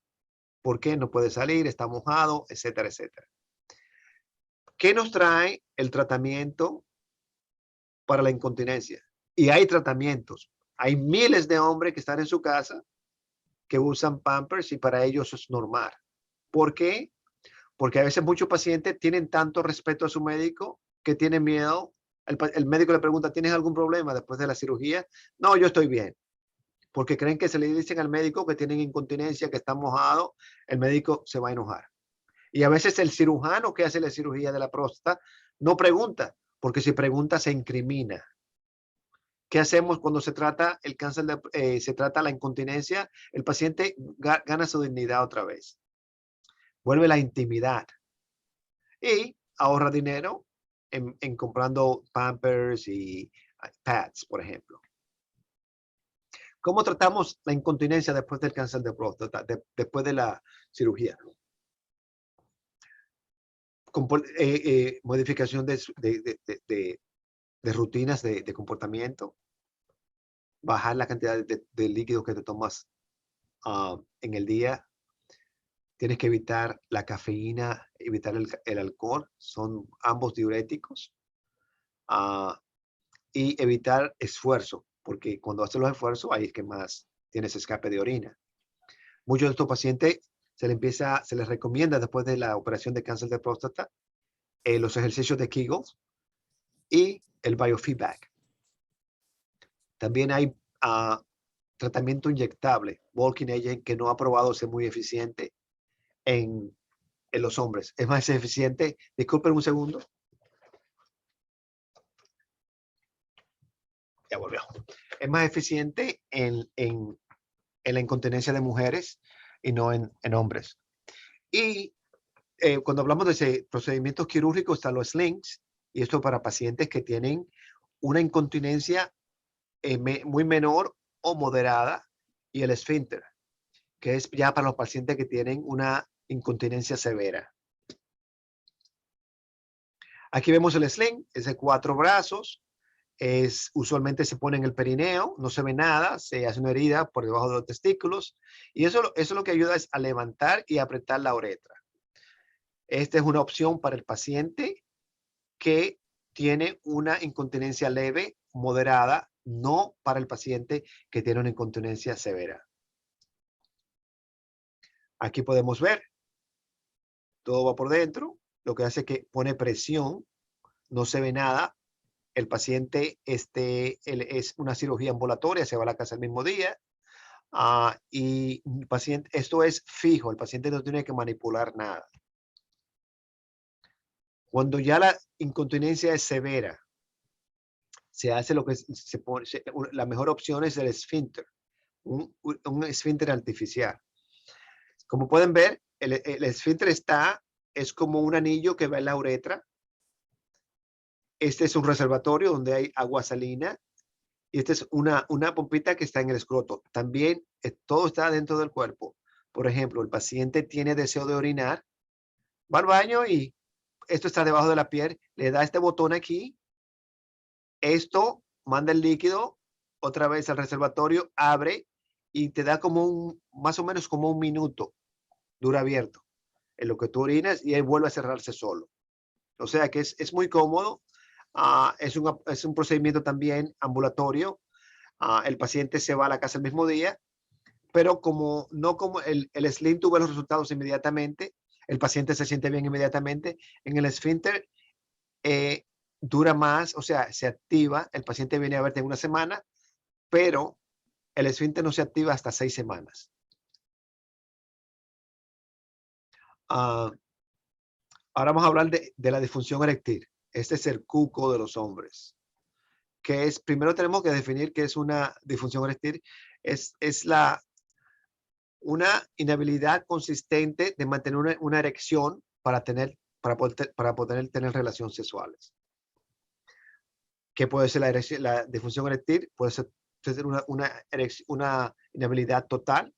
[SPEAKER 3] ¿Por qué? No puede salir, está mojado, etcétera, etcétera. ¿Qué nos trae el tratamiento para la incontinencia? Y hay tratamientos. Hay miles de hombres que están en su casa que usan Pampers y para ellos es normal. ¿Por qué? Porque a veces muchos pacientes tienen tanto respeto a su médico que tienen miedo. El médico le pregunta, ¿tienes algún problema después de la cirugía? No, yo estoy bien. Porque creen que se le dicen al médico que tienen incontinencia, que están mojados, el médico se va a enojar. Y a veces el cirujano que hace la cirugía de la próstata no pregunta, porque si pregunta se incrimina. ¿Qué hacemos cuando se trata el cáncer, se trata la incontinencia? El paciente gana su dignidad otra vez. Vuelve la intimidad. Y ahorra dinero en comprando Pampers y pads, por ejemplo. ¿Cómo tratamos la incontinencia después del cáncer de próstata, después de la cirugía? Modificación de rutinas de comportamiento, bajar la cantidad de líquidos que te tomas en el día. Tienes que evitar la cafeína, evitar el alcohol, son ambos diuréticos. Y evitar esfuerzo, porque cuando haces los esfuerzos ahí es que más tienes escape de orina. Muchos de estos pacientes se les recomienda después de la operación de cáncer de próstata los ejercicios de Kegel y el biofeedback. También hay tratamiento inyectable, Walking Agent, que no ha probado ser muy eficiente en los hombres. Es más eficiente, disculpen un segundo. Ya volvió. Es más eficiente en la incontinencia de mujeres y no en hombres. Y cuando hablamos de ese procedimientos quirúrgicos están los slings, y esto para pacientes que tienen una incontinencia muy menor o moderada, y el esfínter, que es ya para los pacientes que tienen una incontinencia severa. Aquí vemos el sling, es de 4 brazos, usualmente se pone en el perineo, no se ve nada, se hace una herida por debajo de los testículos, y eso lo que ayuda es a levantar y apretar la uretra. Esta es una opción para el paciente que tiene una incontinencia leve, moderada, no para el paciente que tiene una incontinencia severa. Aquí podemos ver, todo va por dentro, lo que hace que pone presión, no se ve nada. El paciente es una cirugía ambulatoria, se va a la casa el mismo día. Y el paciente, esto es fijo, el paciente no tiene que manipular nada. Cuando ya la incontinencia es severa, se hace lo que la mejor opción es el esfínter, un esfínter artificial. Como pueden ver, el esfínter es como un anillo que va en la uretra. Este es un reservatorio donde hay agua salina. Y esta es una pompita que está en el escroto. También todo está dentro del cuerpo. Por ejemplo, el paciente tiene deseo de orinar, va al baño y esto está debajo de la piel, le da este botón aquí, esto manda el líquido otra vez al reservatorio, abre y te da como más o menos como un minuto, dura abierto, en lo que tú orinas y él vuelve a cerrarse solo. O sea que es muy cómodo. Es un procedimiento también ambulatorio. El paciente se va a la casa el mismo día, pero no como el Slim tuvo los resultados inmediatamente, el paciente se siente bien inmediatamente. En el esfínter dura más, o sea, se activa, el paciente viene a verte en una semana, pero el esfínter no se activa hasta 6 semanas. Ahora vamos a hablar de la disfunción eréctil. Este es el cuco de los hombres. Primero tenemos que definir qué es una disfunción eréctil. Es una inhabilidad consistente de mantener una erección para poder tener relaciones sexuales. ¿Qué puede ser la disfunción eréctil? Puede ser una inhabilidad total,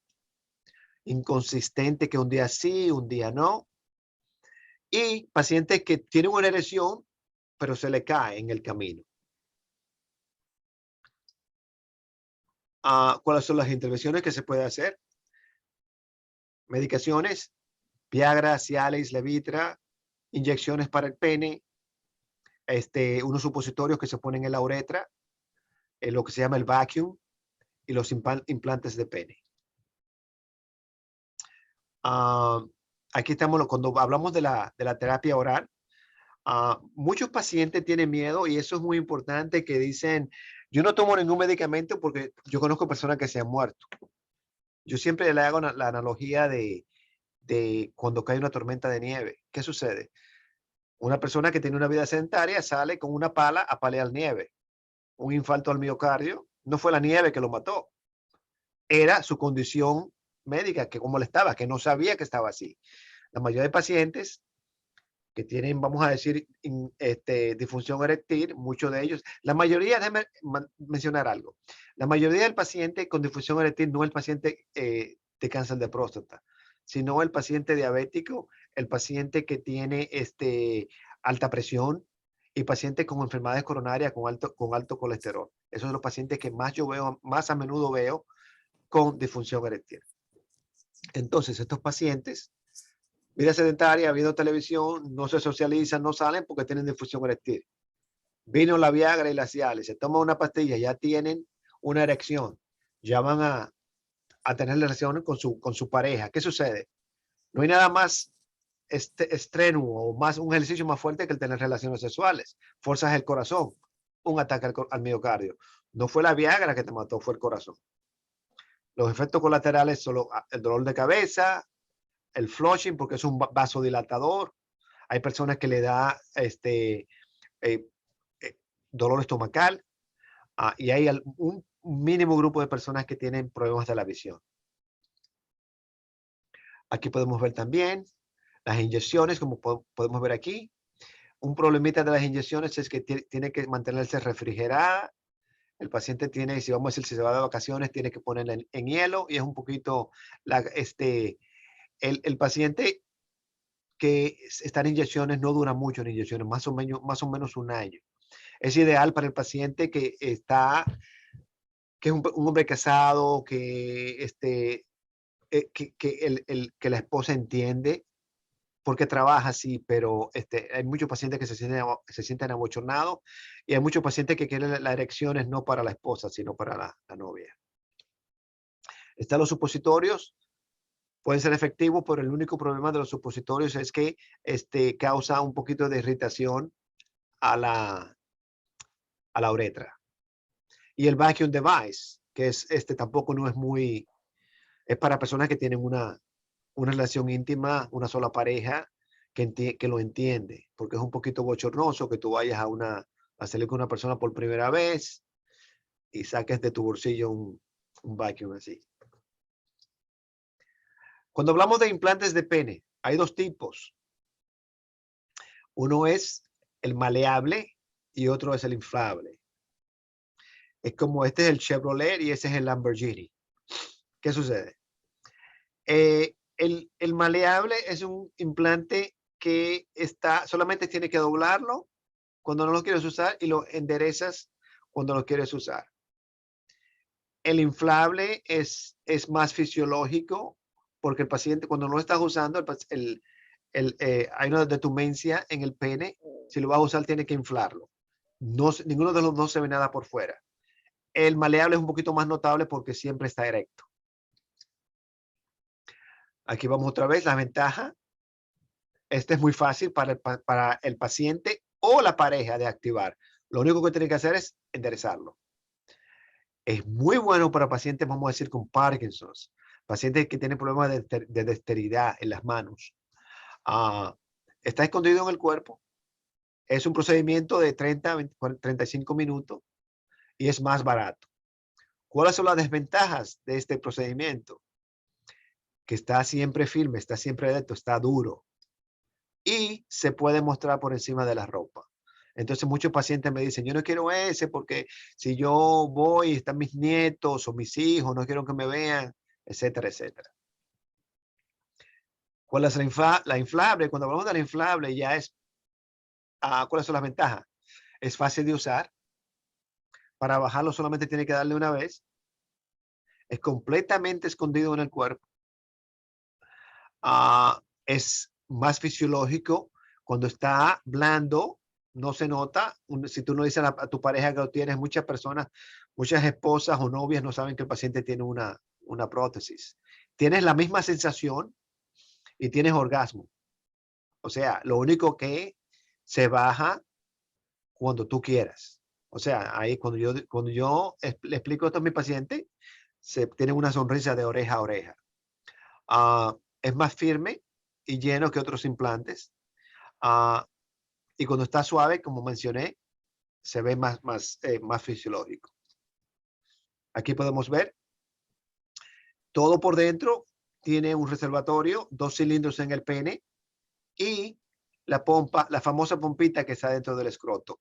[SPEAKER 3] inconsistente, que un día sí, un día no. Y pacientes que tienen una erección, pero se le cae en el camino. ¿Cuáles son las intervenciones que se puede hacer? Medicaciones, Viagra, Cialis, Levitra, inyecciones para el pene, unos supositorios que se ponen en la uretra, lo que se llama el vacuum y los implantes de pene. Aquí estamos, cuando hablamos de la terapia oral, muchos pacientes tienen miedo y eso es muy importante, que dicen, yo no tomo ningún medicamento porque yo conozco personas que se han muerto. Yo siempre le hago la analogía de cuando cae una tormenta de nieve. ¿Qué sucede? Una persona que tiene una vida sedentaria sale con una pala a palear nieve. Un infarto al miocardio, no fue la nieve que lo mató, era su condición médica, que como le estaba, que no sabía que estaba así. La mayoría de pacientes que tienen, vamos a decir, disfunción eréctil, muchos de ellos, la mayoría, déjame mencionar algo, la mayoría del paciente con disfunción eréctil no es el paciente de cáncer de próstata, sino el paciente diabético, el paciente que tiene alta presión y pacientes con enfermedades coronarias con alto colesterol. Esos son los pacientes que más a menudo veo con disfunción eréctil. Entonces, estos pacientes, vida sedentaria, viendo televisión, no se socializan, no salen porque tienen disfunción eréctil. Vino la Viagra y la Cialis, se toma una pastilla, ya tienen una erección, ya van a tener relaciones con su pareja. ¿Qué sucede? No hay nada más estrenuo o un ejercicio más fuerte que el tener relaciones sexuales. Forzas el corazón, un ataque al miocardio. No fue la Viagra que te mató, fue el corazón. Los efectos colaterales son el dolor de cabeza, el flushing, porque es un vasodilatador. Hay personas que le da dolor estomacal, y hay un mínimo grupo de personas que tienen problemas de la visión. Aquí podemos ver también las inyecciones, como podemos ver aquí. Un problemita de las inyecciones es que tiene que mantenerse refrigerada. El paciente tiene, si vamos a decir, si se va de vacaciones, tiene que ponerla en hielo, y es un poquito, el paciente que está en inyecciones no dura mucho en inyecciones, más o menos un año. Es ideal para el paciente que es un hombre casado, que la esposa entiende porque trabaja, sí, pero hay muchos pacientes que se sienten abochornados, y hay muchos pacientes que quieren las erecciones no para la esposa, sino para la novia. Están los supositorios, pueden ser efectivos, pero el único problema de los supositorios es que causa un poquito de irritación a la uretra. Y el vacuum device, que es tampoco no es muy, es para personas que tienen una relación íntima, una sola pareja, que lo entiende, porque es un poquito bochornoso que tú vayas a salir con una persona por primera vez y saques de tu bolsillo un vacuum así. Cuando hablamos de implantes de pene, hay dos tipos. Uno es el maleable y otro es el inflable. Es como este es el Chevrolet y ese es el Lamborghini. ¿Qué sucede? El maleable es un implante que solamente tiene que doblarlo cuando no lo quieres usar y lo enderezas cuando lo quieres usar. El inflable es más fisiológico porque el paciente cuando no lo estás usando, hay una detumencia en el pene. Si lo vas a usar, tiene que inflarlo. Ninguno de los dos se ve nada por fuera. El maleable es un poquito más notable porque siempre está erecto. Aquí vamos otra vez, la ventaja. Este es muy fácil para el paciente o la pareja de activar. Lo único que tiene que hacer es enderezarlo. Es muy bueno para pacientes, vamos a decir, con Parkinson's, pacientes que tienen problemas de dexteridad en las manos. Está escondido en el cuerpo. Es un procedimiento de 35 minutos y es más barato. ¿Cuáles son las desventajas de este procedimiento? Que está siempre firme, está siempre erecto, está duro y se puede mostrar por encima de la ropa. Entonces muchos pacientes me dicen, yo no quiero ese porque si yo voy, están mis nietos o mis hijos, no quiero que me vean, etcétera, etcétera. ¿Cuál es la inflable? Cuando hablamos de la inflable ya es, ¿cuáles son las ventajas? Es fácil de usar. Para bajarlo solamente tiene que darle una vez. Es completamente escondido en el cuerpo. Es más fisiológico. Cuando está blando, no se nota. Si tú no dices a tu pareja que lo tienes, muchas personas, muchas esposas o novias no saben que el paciente tiene una prótesis. Tienes la misma sensación y tienes orgasmo. O sea, lo único que se baja cuando tú quieras. O sea, ahí cuando yo le explico esto a mi paciente, se tiene una sonrisa de oreja a oreja. Es más firme y lleno que otros implantes. Y cuando está suave, como mencioné, se ve más fisiológico. Aquí podemos ver todo por dentro. Tiene un reservatorio, 2 cilindros en el pene y la pompa, la famosa pompita que está dentro del escroto.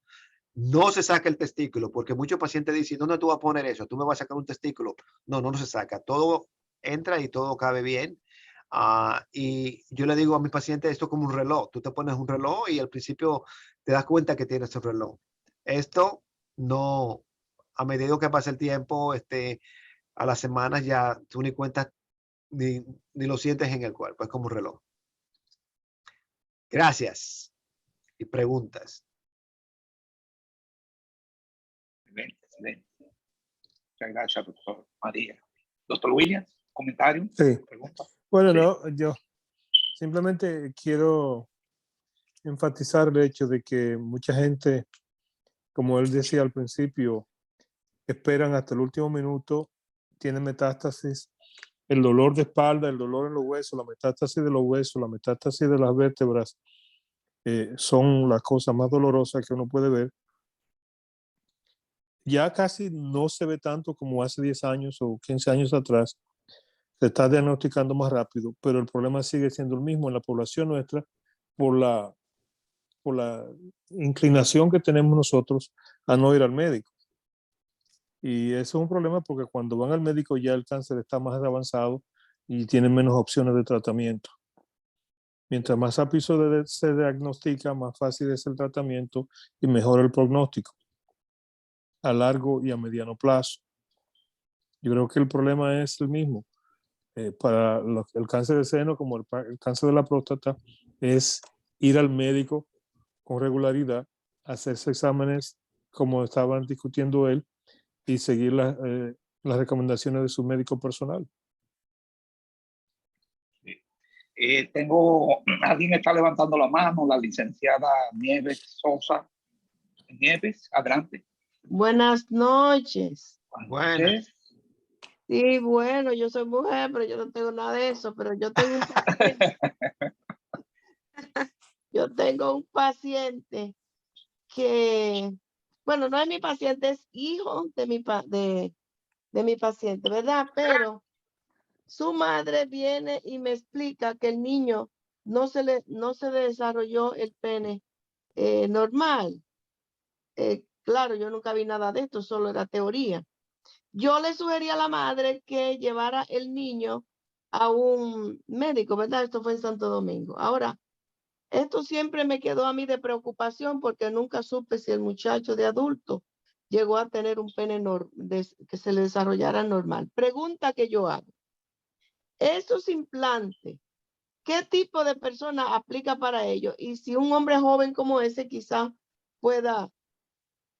[SPEAKER 3] No se saca el testículo porque muchos pacientes dicen, ¿dónde tú vas a poner eso? ¿Tú me vas a sacar un testículo? No se saca. Todo entra y todo cabe bien. Y yo le digo a mis pacientes esto como un reloj. Tú te pones un reloj y al principio te das cuenta que tienes el reloj. Esto no, a medida que pasa el tiempo, a las semanas ya tú ni cuentas ni lo sientes en el cuerpo. Es como un reloj. Gracias. Y preguntas.
[SPEAKER 1] Excelente, excelente. Muchas gracias, doctor María. Doctor Williams, comentario,
[SPEAKER 4] Sí.
[SPEAKER 1] pregunta.
[SPEAKER 4] Bueno,
[SPEAKER 1] Sí.
[SPEAKER 4] no, yo simplemente quiero enfatizar el hecho de que mucha gente, como él decía al principio, esperan hasta el último minuto, tienen metástasis, el dolor de espalda, el dolor en los huesos, la metástasis de los huesos, la metástasis de las vértebras, son las cosas más dolorosas que uno puede ver. Ya casi no se ve tanto como hace 10 años o 15 años atrás. Se está diagnosticando más rápido, pero el problema sigue siendo el mismo en la población nuestra por la inclinación que tenemos nosotros a no ir al médico. Y eso es un problema porque cuando van al médico ya el cáncer está más avanzado y tienen menos opciones de tratamiento. Mientras más rápido se diagnostica, más fácil es el tratamiento y mejor el pronóstico a largo y a mediano plazo. Yo creo que el problema es el mismo. Para el cáncer de seno como el cáncer de la próstata es ir al médico con regularidad, hacerse exámenes como estaban discutiendo él y seguir las recomendaciones de su médico personal.
[SPEAKER 1] Alguien está levantando la mano, la licenciada Nieves Sosa. Nieves, adelante.
[SPEAKER 5] Buenas noches.
[SPEAKER 3] Buenas.
[SPEAKER 5] Sí, bueno, yo soy mujer, pero yo no tengo nada de eso, pero yo tengo un paciente. Yo tengo un paciente que, bueno, no es mi paciente, es hijo de mi paciente, ¿verdad? Pero su madre viene y me explica que el niño no se desarrolló el pene normal. Claro, yo nunca vi nada de esto, solo era teoría. Yo le sugerí a la madre que llevara el niño a un médico, ¿verdad? Esto fue en Santo Domingo. Ahora, Esto siempre me quedó a mí de preocupación porque nunca supe si el muchacho de adulto llegó a tener un pene que se le desarrollara normal. Pregunta que yo hago. Esos implantes, ¿qué tipo de persona aplica para ello? Y si un hombre joven como ese quizá pueda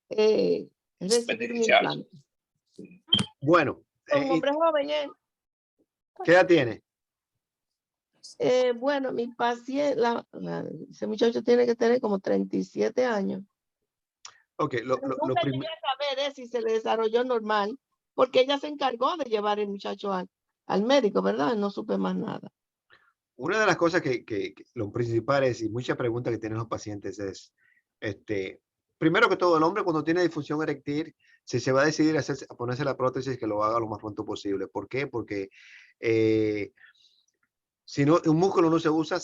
[SPEAKER 5] recibir un
[SPEAKER 1] Beneficiarse.
[SPEAKER 5] implante.
[SPEAKER 3] Bueno,
[SPEAKER 5] Un hombre joven,
[SPEAKER 3] ¿qué edad tiene?
[SPEAKER 5] bueno, mi paciente, ese muchacho tiene que tener como 37 años.
[SPEAKER 3] Ok,
[SPEAKER 5] Nunca llegué a saber si se le desarrolló normal, porque ella se encargó de llevar el muchacho al médico, ¿verdad? No supe más nada.
[SPEAKER 3] una de las cosas que lo principal es, y muchas preguntas que tienen los pacientes es, primero que todo, el hombre cuando tiene disfunción eréctil, si se va a decidir a ponerse la prótesis, que lo haga lo más pronto posible. ¿Por qué? Porque si no, un músculo no se usa,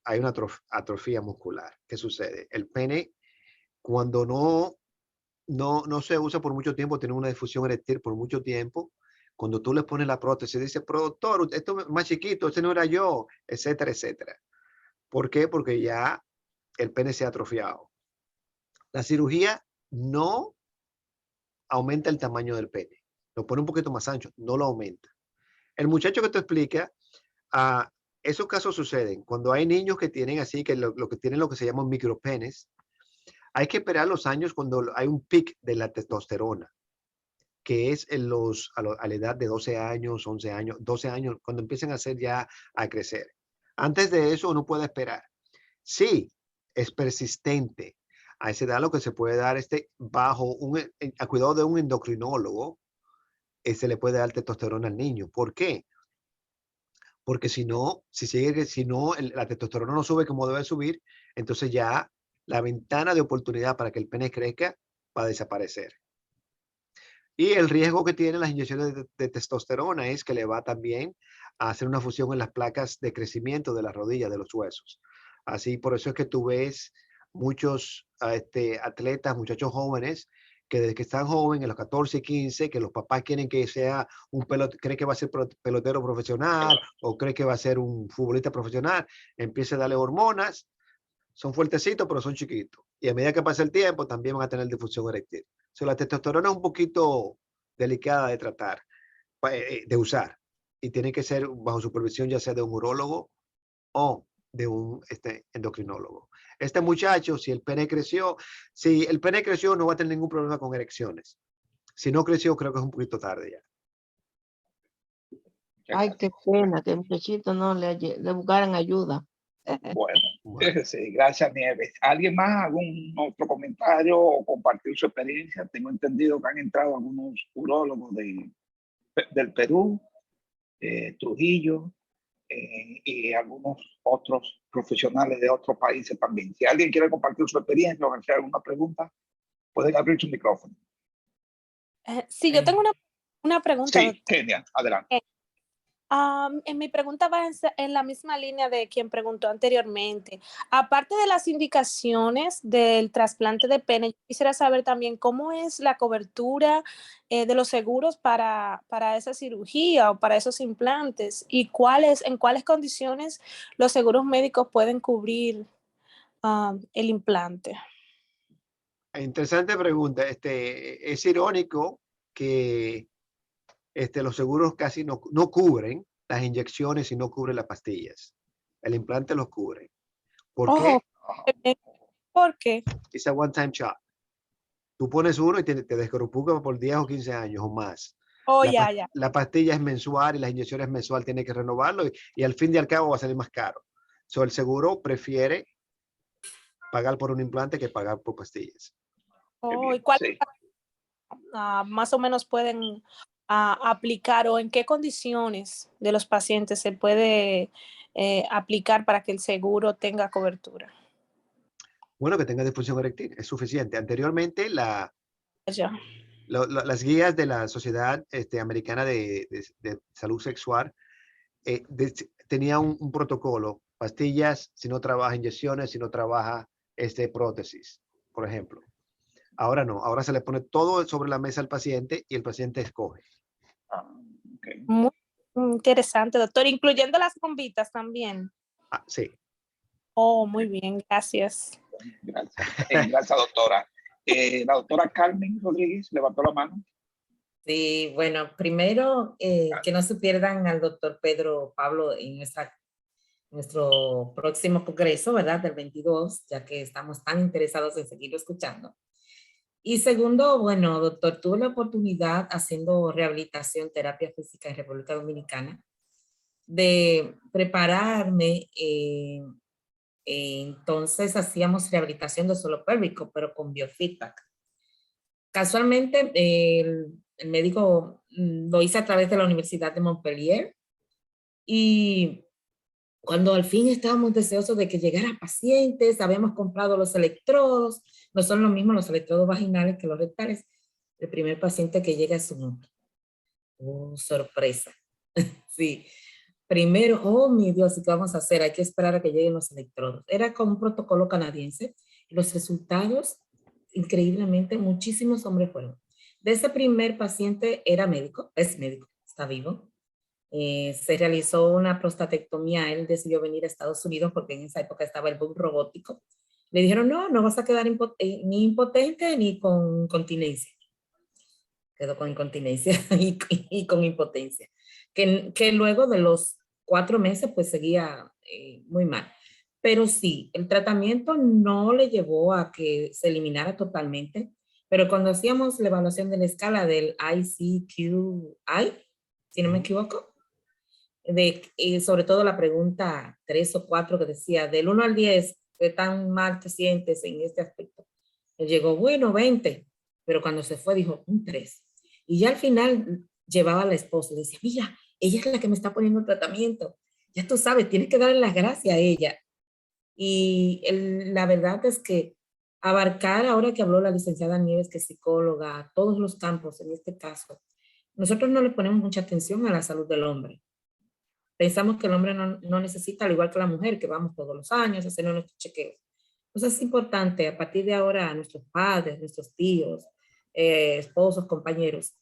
[SPEAKER 3] hay una atrofia muscular. ¿Qué sucede? El pene, cuando no se usa por mucho tiempo, tiene una difusión eréctil por mucho tiempo. Cuando tú le pones la prótesis, dice, pero doctor, esto es más chiquito, este no era yo, etcétera, etcétera. ¿Por qué? Porque ya el pene se ha atrofiado. La cirugía no aumenta el tamaño del pene, lo pone un poquito más ancho, no lo aumenta. El muchacho que te explica, esos casos suceden cuando hay niños que tienen así, que lo que tienen lo que se llaman micropenes. Hay que esperar los años cuando hay un pic de la testosterona, que es a la edad de 12 años, 11 años, 12 años, cuando empiezan a hacer ya a crecer. Antes de eso uno puede esperar. Sí, es persistente. A esa edad lo que se puede dar bajo a cuidado de un endocrinólogo, se le puede dar testosterona al niño. ¿Por qué? Porque si no, la testosterona no sube como debe subir, entonces ya la ventana de oportunidad para que el pene crezca va a desaparecer. Y el riesgo que tienen las inyecciones de testosterona es que le va también a hacer una fusión en las placas de crecimiento de las rodillas, de los huesos. Así, por eso es que tú ves muchos atletas, muchachos jóvenes, que desde que están jóvenes, en los 14, 15, que los papás quieren que sea cree que va a ser pelotero profesional o cree que va a ser un futbolista profesional, empieza a darle hormonas, son fuertecitos, pero son chiquitos. Y a medida que pasa el tiempo, también van a tener difusión eréctil. La testosterona es un poquito delicada de tratar, de usar, y tiene que ser bajo supervisión ya sea de un urólogo o de un endocrinólogo. Este muchacho, si el pene creció no va a tener ningún problema con erecciones. Si no creció, creo que es un poquito tarde ya.
[SPEAKER 5] Ay, qué pena que el muchachito no le buscaran ayuda.
[SPEAKER 1] Bueno, sí, gracias, Nieves. ¿Alguien más? ¿Algún otro comentario o compartir su experiencia? Tengo entendido que han entrado algunos urólogos del Perú, Trujillo, y algunos otros profesionales de otros países también. Si alguien quiere compartir su experiencia o hacer alguna pregunta, pueden abrir su micrófono.
[SPEAKER 2] Sí, yo tengo una pregunta.
[SPEAKER 1] Sí, Kenia, adelante.
[SPEAKER 2] En mi pregunta va en la misma línea de quien preguntó anteriormente. Aparte de las indicaciones del trasplante de pene, yo quisiera saber también cómo es la cobertura de los seguros para esa cirugía o para esos implantes y en cuáles condiciones los seguros médicos pueden cubrir el implante.
[SPEAKER 3] Interesante pregunta. Es irónico que los seguros casi no cubren las inyecciones y no cubren las pastillas. El implante los cubre. ¿Por qué?
[SPEAKER 2] ¿Por qué?
[SPEAKER 3] Es a one-time shot. Tú pones uno y te descompuca por 10 o 15 años o más. La pastilla es mensual y las inyecciones mensual tiene que renovarlo y al fin y al cabo va a salir más caro. El seguro prefiere pagar por un implante que pagar por pastillas.
[SPEAKER 2] ¿Y cuáles más o menos pueden aplicar o en qué condiciones de los pacientes se puede aplicar para que el seguro tenga cobertura?
[SPEAKER 3] Bueno, que tenga disfunción eréctil es suficiente. Anteriormente, las guías de la Sociedad Americana de Salud Sexual tenía un protocolo, pastillas si no trabaja inyecciones, si no trabaja prótesis, por ejemplo. Ahora no, ahora se le pone todo sobre la mesa al paciente y el paciente escoge.
[SPEAKER 1] Okay.
[SPEAKER 2] Muy interesante, doctor, incluyendo las bombitas también.
[SPEAKER 3] Sí.
[SPEAKER 2] Oh, muy bien, gracias.
[SPEAKER 1] Gracias, gracias doctora. La doctora Carmen Rodríguez levantó la mano.
[SPEAKER 6] Sí, bueno, primero que no se pierdan al doctor Pedro Pablo en nuestro próximo congreso, ¿verdad? Del 22, ya que estamos tan interesados en seguirlo escuchando. Y segundo, bueno, doctor, tuve la oportunidad haciendo rehabilitación, terapia física en República Dominicana, de prepararme. Entonces hacíamos rehabilitación de suelo pélvico, pero con biofeedback. Casualmente, el médico lo hice a través de la Universidad de Montpellier y cuando al fin estábamos deseosos de que llegaran pacientes, habíamos comprado los electrodos, no son lo mismo los electrodos vaginales que los rectales. El primer paciente que llega es un hombre. Oh, sorpresa. Sí. Primero, oh mi Dios, ¿qué vamos a hacer? Hay que esperar a que lleguen los electrodos. Era con un protocolo canadiense y los resultados, increíblemente, muchísimos hombres fueron. De ese primer paciente era médico, es médico, está vivo. Se realizó una prostatectomía, él decidió venir a Estados Unidos porque en esa época estaba el boom robótico. Le dijeron, no, no vas a quedar ni impotente ni con continencia. Quedó con incontinencia y con impotencia. Que luego de los 4 meses pues seguía muy mal. Pero sí, el tratamiento no le llevó a que se eliminara totalmente, pero cuando hacíamos la evaluación de la escala del ICQI, si no me equivoco, sobre todo la pregunta 3 o 4 que decía, del 1 al 10, ¿qué tan mal te sientes en este aspecto? Él llegó, bueno, 20, pero cuando se fue dijo, un 3. Y ya al final llevaba a la esposa y decía, mira, ella es la que me está poniendo el tratamiento. Ya tú sabes, tienes que darle las gracias a ella. Y la verdad es que abarcar, ahora que habló la licenciada Nieves, que es psicóloga, todos los campos en este caso, nosotros no le ponemos mucha atención a la salud del hombre. Pensamos que el hombre no necesita, al igual que la mujer, que vamos todos los años a hacer nuestros chequeos. Entonces es importante, a partir de ahora, a nuestros padres, nuestros tíos, esposos, compañeros,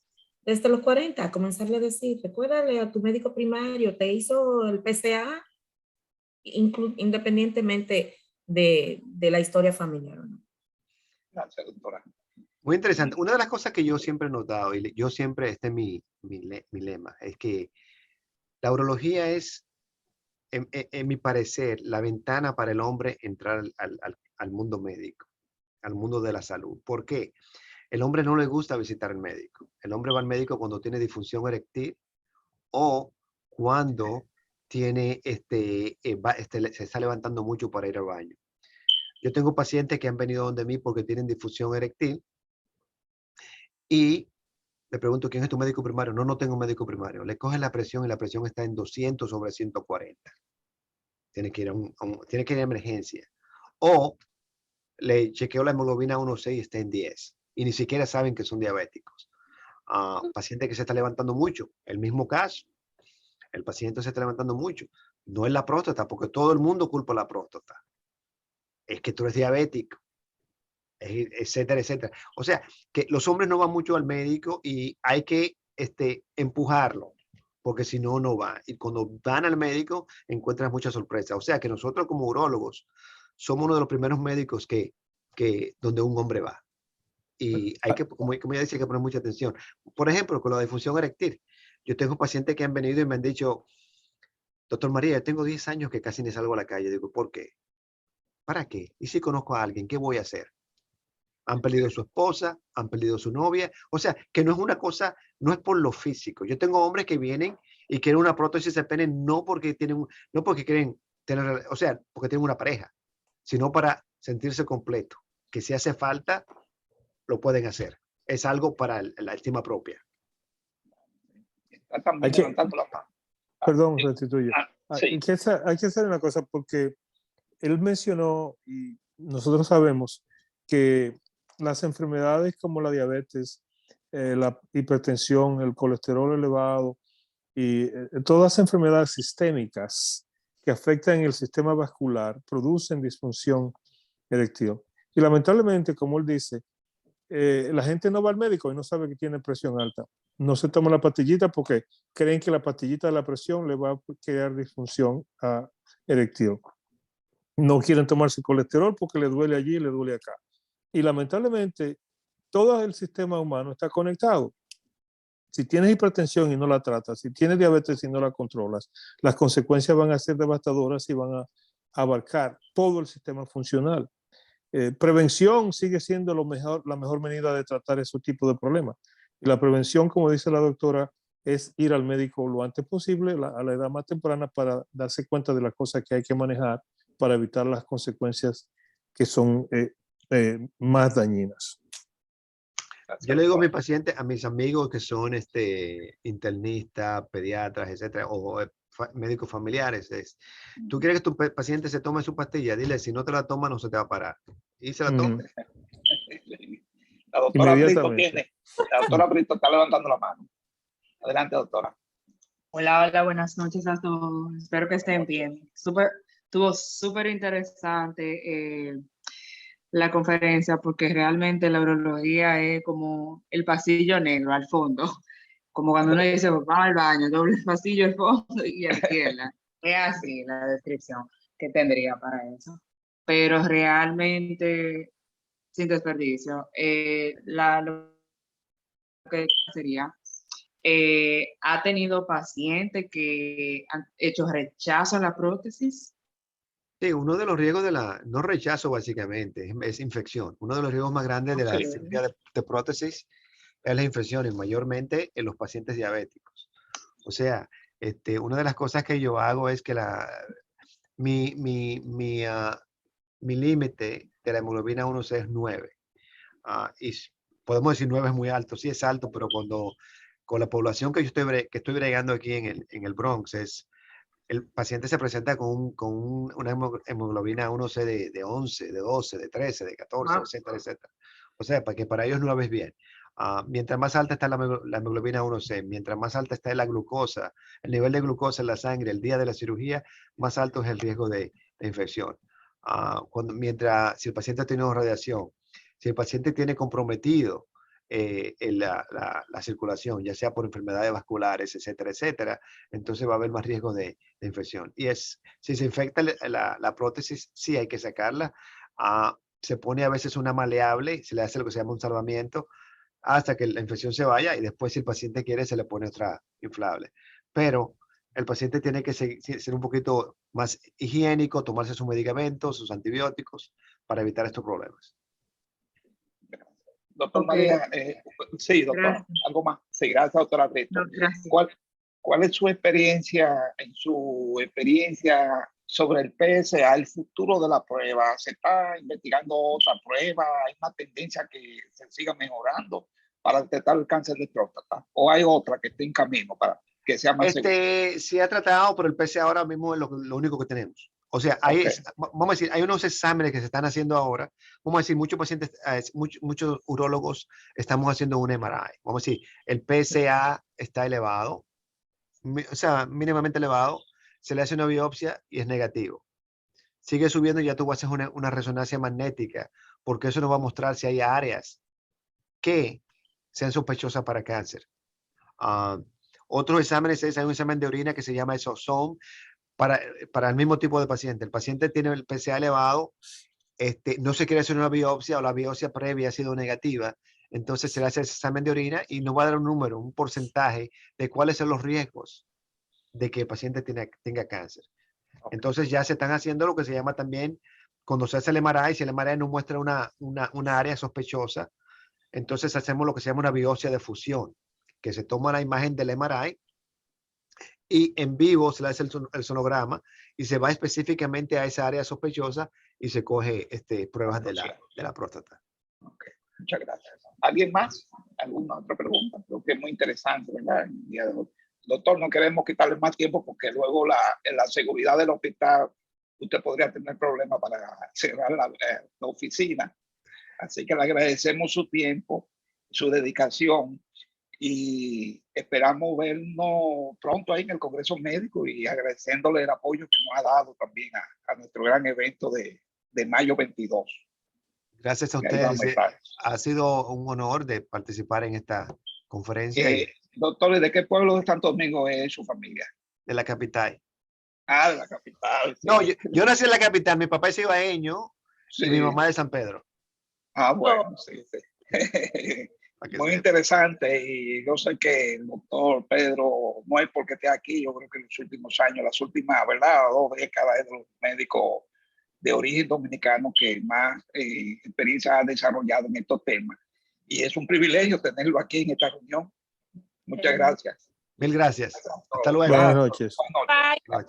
[SPEAKER 6] desde los 40, comenzarle a decir, recuérdale a tu médico primario, te hizo el PCA, independientemente de la historia familiar, ¿no?
[SPEAKER 1] Gracias, doctora.
[SPEAKER 3] Muy interesante. Una de las cosas que yo siempre he notado, y yo siempre, este es mi lema, es que la urología es, en mi parecer, la ventana para el hombre entrar al mundo médico, al mundo de la salud. ¿Por qué? El hombre no le gusta visitar al médico. El hombre va al médico cuando tiene disfunción eréctil o cuando tiene se está levantando mucho para ir al baño. Yo tengo pacientes que han venido donde mí porque tienen disfunción eréctil y le pregunto, ¿quién es tu médico primario? No, no tengo un médico primario. Le cogen la presión y la presión está en 200 sobre 140. Tiene que ir tiene que ir a emergencia. O le chequeo la hemoglobina 1.6 y está en 10. Y ni siquiera saben que son diabéticos. Paciente que se está levantando mucho. El mismo caso. El paciente se está levantando mucho. No es la próstata, porque todo el mundo culpa la próstata. Es que tú eres diabético, etcétera, etcétera. O sea, que los hombres no van mucho al médico y hay que empujarlo, porque si no, no va. Y cuando van al médico, encuentran muchas sorpresas. O sea, que nosotros como urólogos somos uno de los primeros médicos donde un hombre va. Y hay que, como ya decía, hay que poner mucha atención. Por ejemplo, con la disfunción eréctil. Yo tengo pacientes que han venido y me han dicho, doctor María, yo tengo 10 años que casi ni salgo a la calle. Digo, ¿por qué? ¿Para qué? ¿Y si conozco a alguien? ¿Qué voy a hacer? Han perdido su esposa, han perdido su novia. O sea, que no es una cosa, no es por lo físico. Yo tengo hombres que vienen y quieren una prótesis de pene no porque quieren tener, o sea, porque tienen una pareja, sino para sentirse completo. Que si hace falta, lo pueden hacer. Es algo para la estima propia.
[SPEAKER 1] Está también levantando la mano.
[SPEAKER 4] Perdón, restituyo.
[SPEAKER 1] Sí.
[SPEAKER 4] Hay que hacer una cosa porque él mencionó, y nosotros sabemos que las enfermedades como la diabetes, la hipertensión, el colesterol elevado y todas enfermedades sistémicas que afectan el sistema vascular producen disfunción eréctil. Y lamentablemente, como él dice, la gente no va al médico y no sabe que tiene presión alta. No se toma la pastillita porque creen que la pastillita de la presión le va a crear disfunción eréctil. no quieren tomarse colesterol porque le duele allí y le duele acá. Y lamentablemente, todo el sistema humano está conectado. Si tienes hipertensión y no la tratas, si tienes diabetes y no la controlas, las consecuencias van a ser devastadoras y van a abarcar todo el sistema funcional. Prevención sigue siendo la mejor medida de tratar ese tipo de problemas. Y la prevención, como dice la doctora, es ir al médico lo antes posible, a la edad más temprana, para darse cuenta de las cosas que hay que manejar para evitar las consecuencias que son más dañinas.
[SPEAKER 3] Yo le digo a mis pacientes, a mis amigos que son internistas, pediatras, etcétera, o médicos familiares, tú quieres que tu paciente se tome su pastilla, dile, si no te la toma, no se te va a parar. Y se la toma.
[SPEAKER 1] La doctora Brito
[SPEAKER 4] Inmediatamente.
[SPEAKER 1] la doctora Brito está levantando la mano. Adelante, doctora.
[SPEAKER 7] Hola, hola, buenas noches a todos. Espero que estén bien. Estuvo súper interesante la conferencia, porque realmente la urología es como el pasillo negro al fondo. Como cuando uno dice, vamos al baño, doble pasillo al fondo y a la izquierda. Es así la descripción que tendría para eso. Pero realmente, sin desperdicio, lo que sería... ¿ha tenido pacientes que han hecho rechazo a la prótesis?
[SPEAKER 3] Sí, uno de los riesgos no rechazo básicamente, es infección. Uno de los riesgos más grandes de la cirugía de prótesis es la infección, y mayormente en los pacientes diabéticos. O sea, una de las cosas que yo hago es que mi límite de la hemoglobina 1C es 9. Y podemos decir 9 es muy alto, sí es alto, pero con la población que yo estoy bregando aquí en el Bronx, el paciente se presenta con una hemoglobina 1C de 11, de 12, de 13, de 14, etcétera, etcétera. O sea, para ellos 9 es bien. Mientras más alta está la hemoglobina 1C, mientras más alta está la glucosa, el nivel de glucosa en la sangre el día de la cirugía, más alto es el riesgo de infección. Si el paciente ha tenido radiación, si el paciente tiene comprometido la circulación, ya sea por enfermedades vasculares, etcétera, etcétera, entonces va a haber más riesgo de infección. Y si se infecta la prótesis, sí hay que sacarla. Se pone a veces una maleable, se le hace lo que se llama un salvamiento, hasta que la infección se vaya, y después, si el paciente quiere, se le pone otra inflable. Pero el paciente tiene que ser un poquito más higiénico, tomarse sus medicamentos, sus antibióticos, para evitar estos problemas.
[SPEAKER 1] Doctor María, sí, doctor,
[SPEAKER 7] gracias.
[SPEAKER 1] algo más. Sí, gracias, doctora Brito.
[SPEAKER 7] No, gracias.
[SPEAKER 1] ¿Cuál es su experiencia, sobre el PSA, el futuro de la prueba? ¿Se está investigando otra prueba? ¿Hay una tendencia que se siga mejorando para detectar el cáncer de próstata? ¿O hay otra que esté en camino para que sea más seguro?
[SPEAKER 3] Se ha tratado, pero el PSA ahora mismo es lo único que tenemos. O sea, vamos a decir, hay unos exámenes que se están haciendo ahora. Vamos a decir, muchos pacientes, muchos urólogos estamos haciendo un MRI. Vamos a decir, el PSA está elevado, o sea, mínimamente elevado. Se le hace una biopsia y es negativo. Sigue subiendo y ya tú vas a hacer una resonancia magnética, porque eso nos va a mostrar si hay áreas que sean sospechosas para cáncer. Otros exámenes hay un examen de orina que se llama exosome, para el mismo tipo de paciente. El paciente tiene el PSA elevado, no se quiere hacer una biopsia, o la biopsia previa ha sido negativa, entonces se le hace ese examen de orina y nos va a dar un número, un porcentaje de cuáles son los riesgos de que el paciente tenga cáncer. Entonces ya se están haciendo lo que se llama también, cuando se hace el MRI, si el MRI nos muestra una área sospechosa, entonces hacemos lo que se llama una biopsia de fusión, que se toma la imagen del MRI y en vivo se le hace el sonograma y se va específicamente a esa área sospechosa y se coge pruebas de la próstata.
[SPEAKER 1] Okay. Muchas gracias. ¿Alguien más? ¿Alguna otra pregunta? Creo que es muy interesante, ¿verdad? El día de hoy. Doctor, no queremos quitarle más tiempo, porque luego en la seguridad del hospital usted podría tener problemas para cerrar la oficina. Así que le agradecemos su tiempo, su dedicación, y esperamos vernos pronto ahí en el Congreso Médico, y agradeciéndole el apoyo que nos ha dado también a nuestro gran evento de mayo 22.
[SPEAKER 3] Gracias a ustedes. Ha sido un honor de participar en esta conferencia.
[SPEAKER 1] Doctor, ¿de qué pueblo de Santo Domingo es su familia?
[SPEAKER 3] De la capital.
[SPEAKER 1] Ah, de la capital. Sí.
[SPEAKER 3] No, yo nací en la capital, mi papá es ibaeño y mi
[SPEAKER 1] Sí.
[SPEAKER 3] mamá de San Pedro.
[SPEAKER 1] Ah, bueno, sí, sí.
[SPEAKER 3] Para que
[SPEAKER 1] Muy
[SPEAKER 3] sepa.
[SPEAKER 1] interesante, y yo sé que el doctor Pedro no es porque esté aquí, yo creo que en los últimos años, las últimas, ¿verdad? 2 décadas, es de los médicos de origen dominicano que más experiencia ha desarrollado en estos temas. Y es un privilegio tenerlo aquí en esta reunión. Muchas gracias.
[SPEAKER 3] Mil gracias. Hasta luego.
[SPEAKER 4] Buenas noches.
[SPEAKER 1] Buenas noches.
[SPEAKER 2] Bye.
[SPEAKER 3] Bye.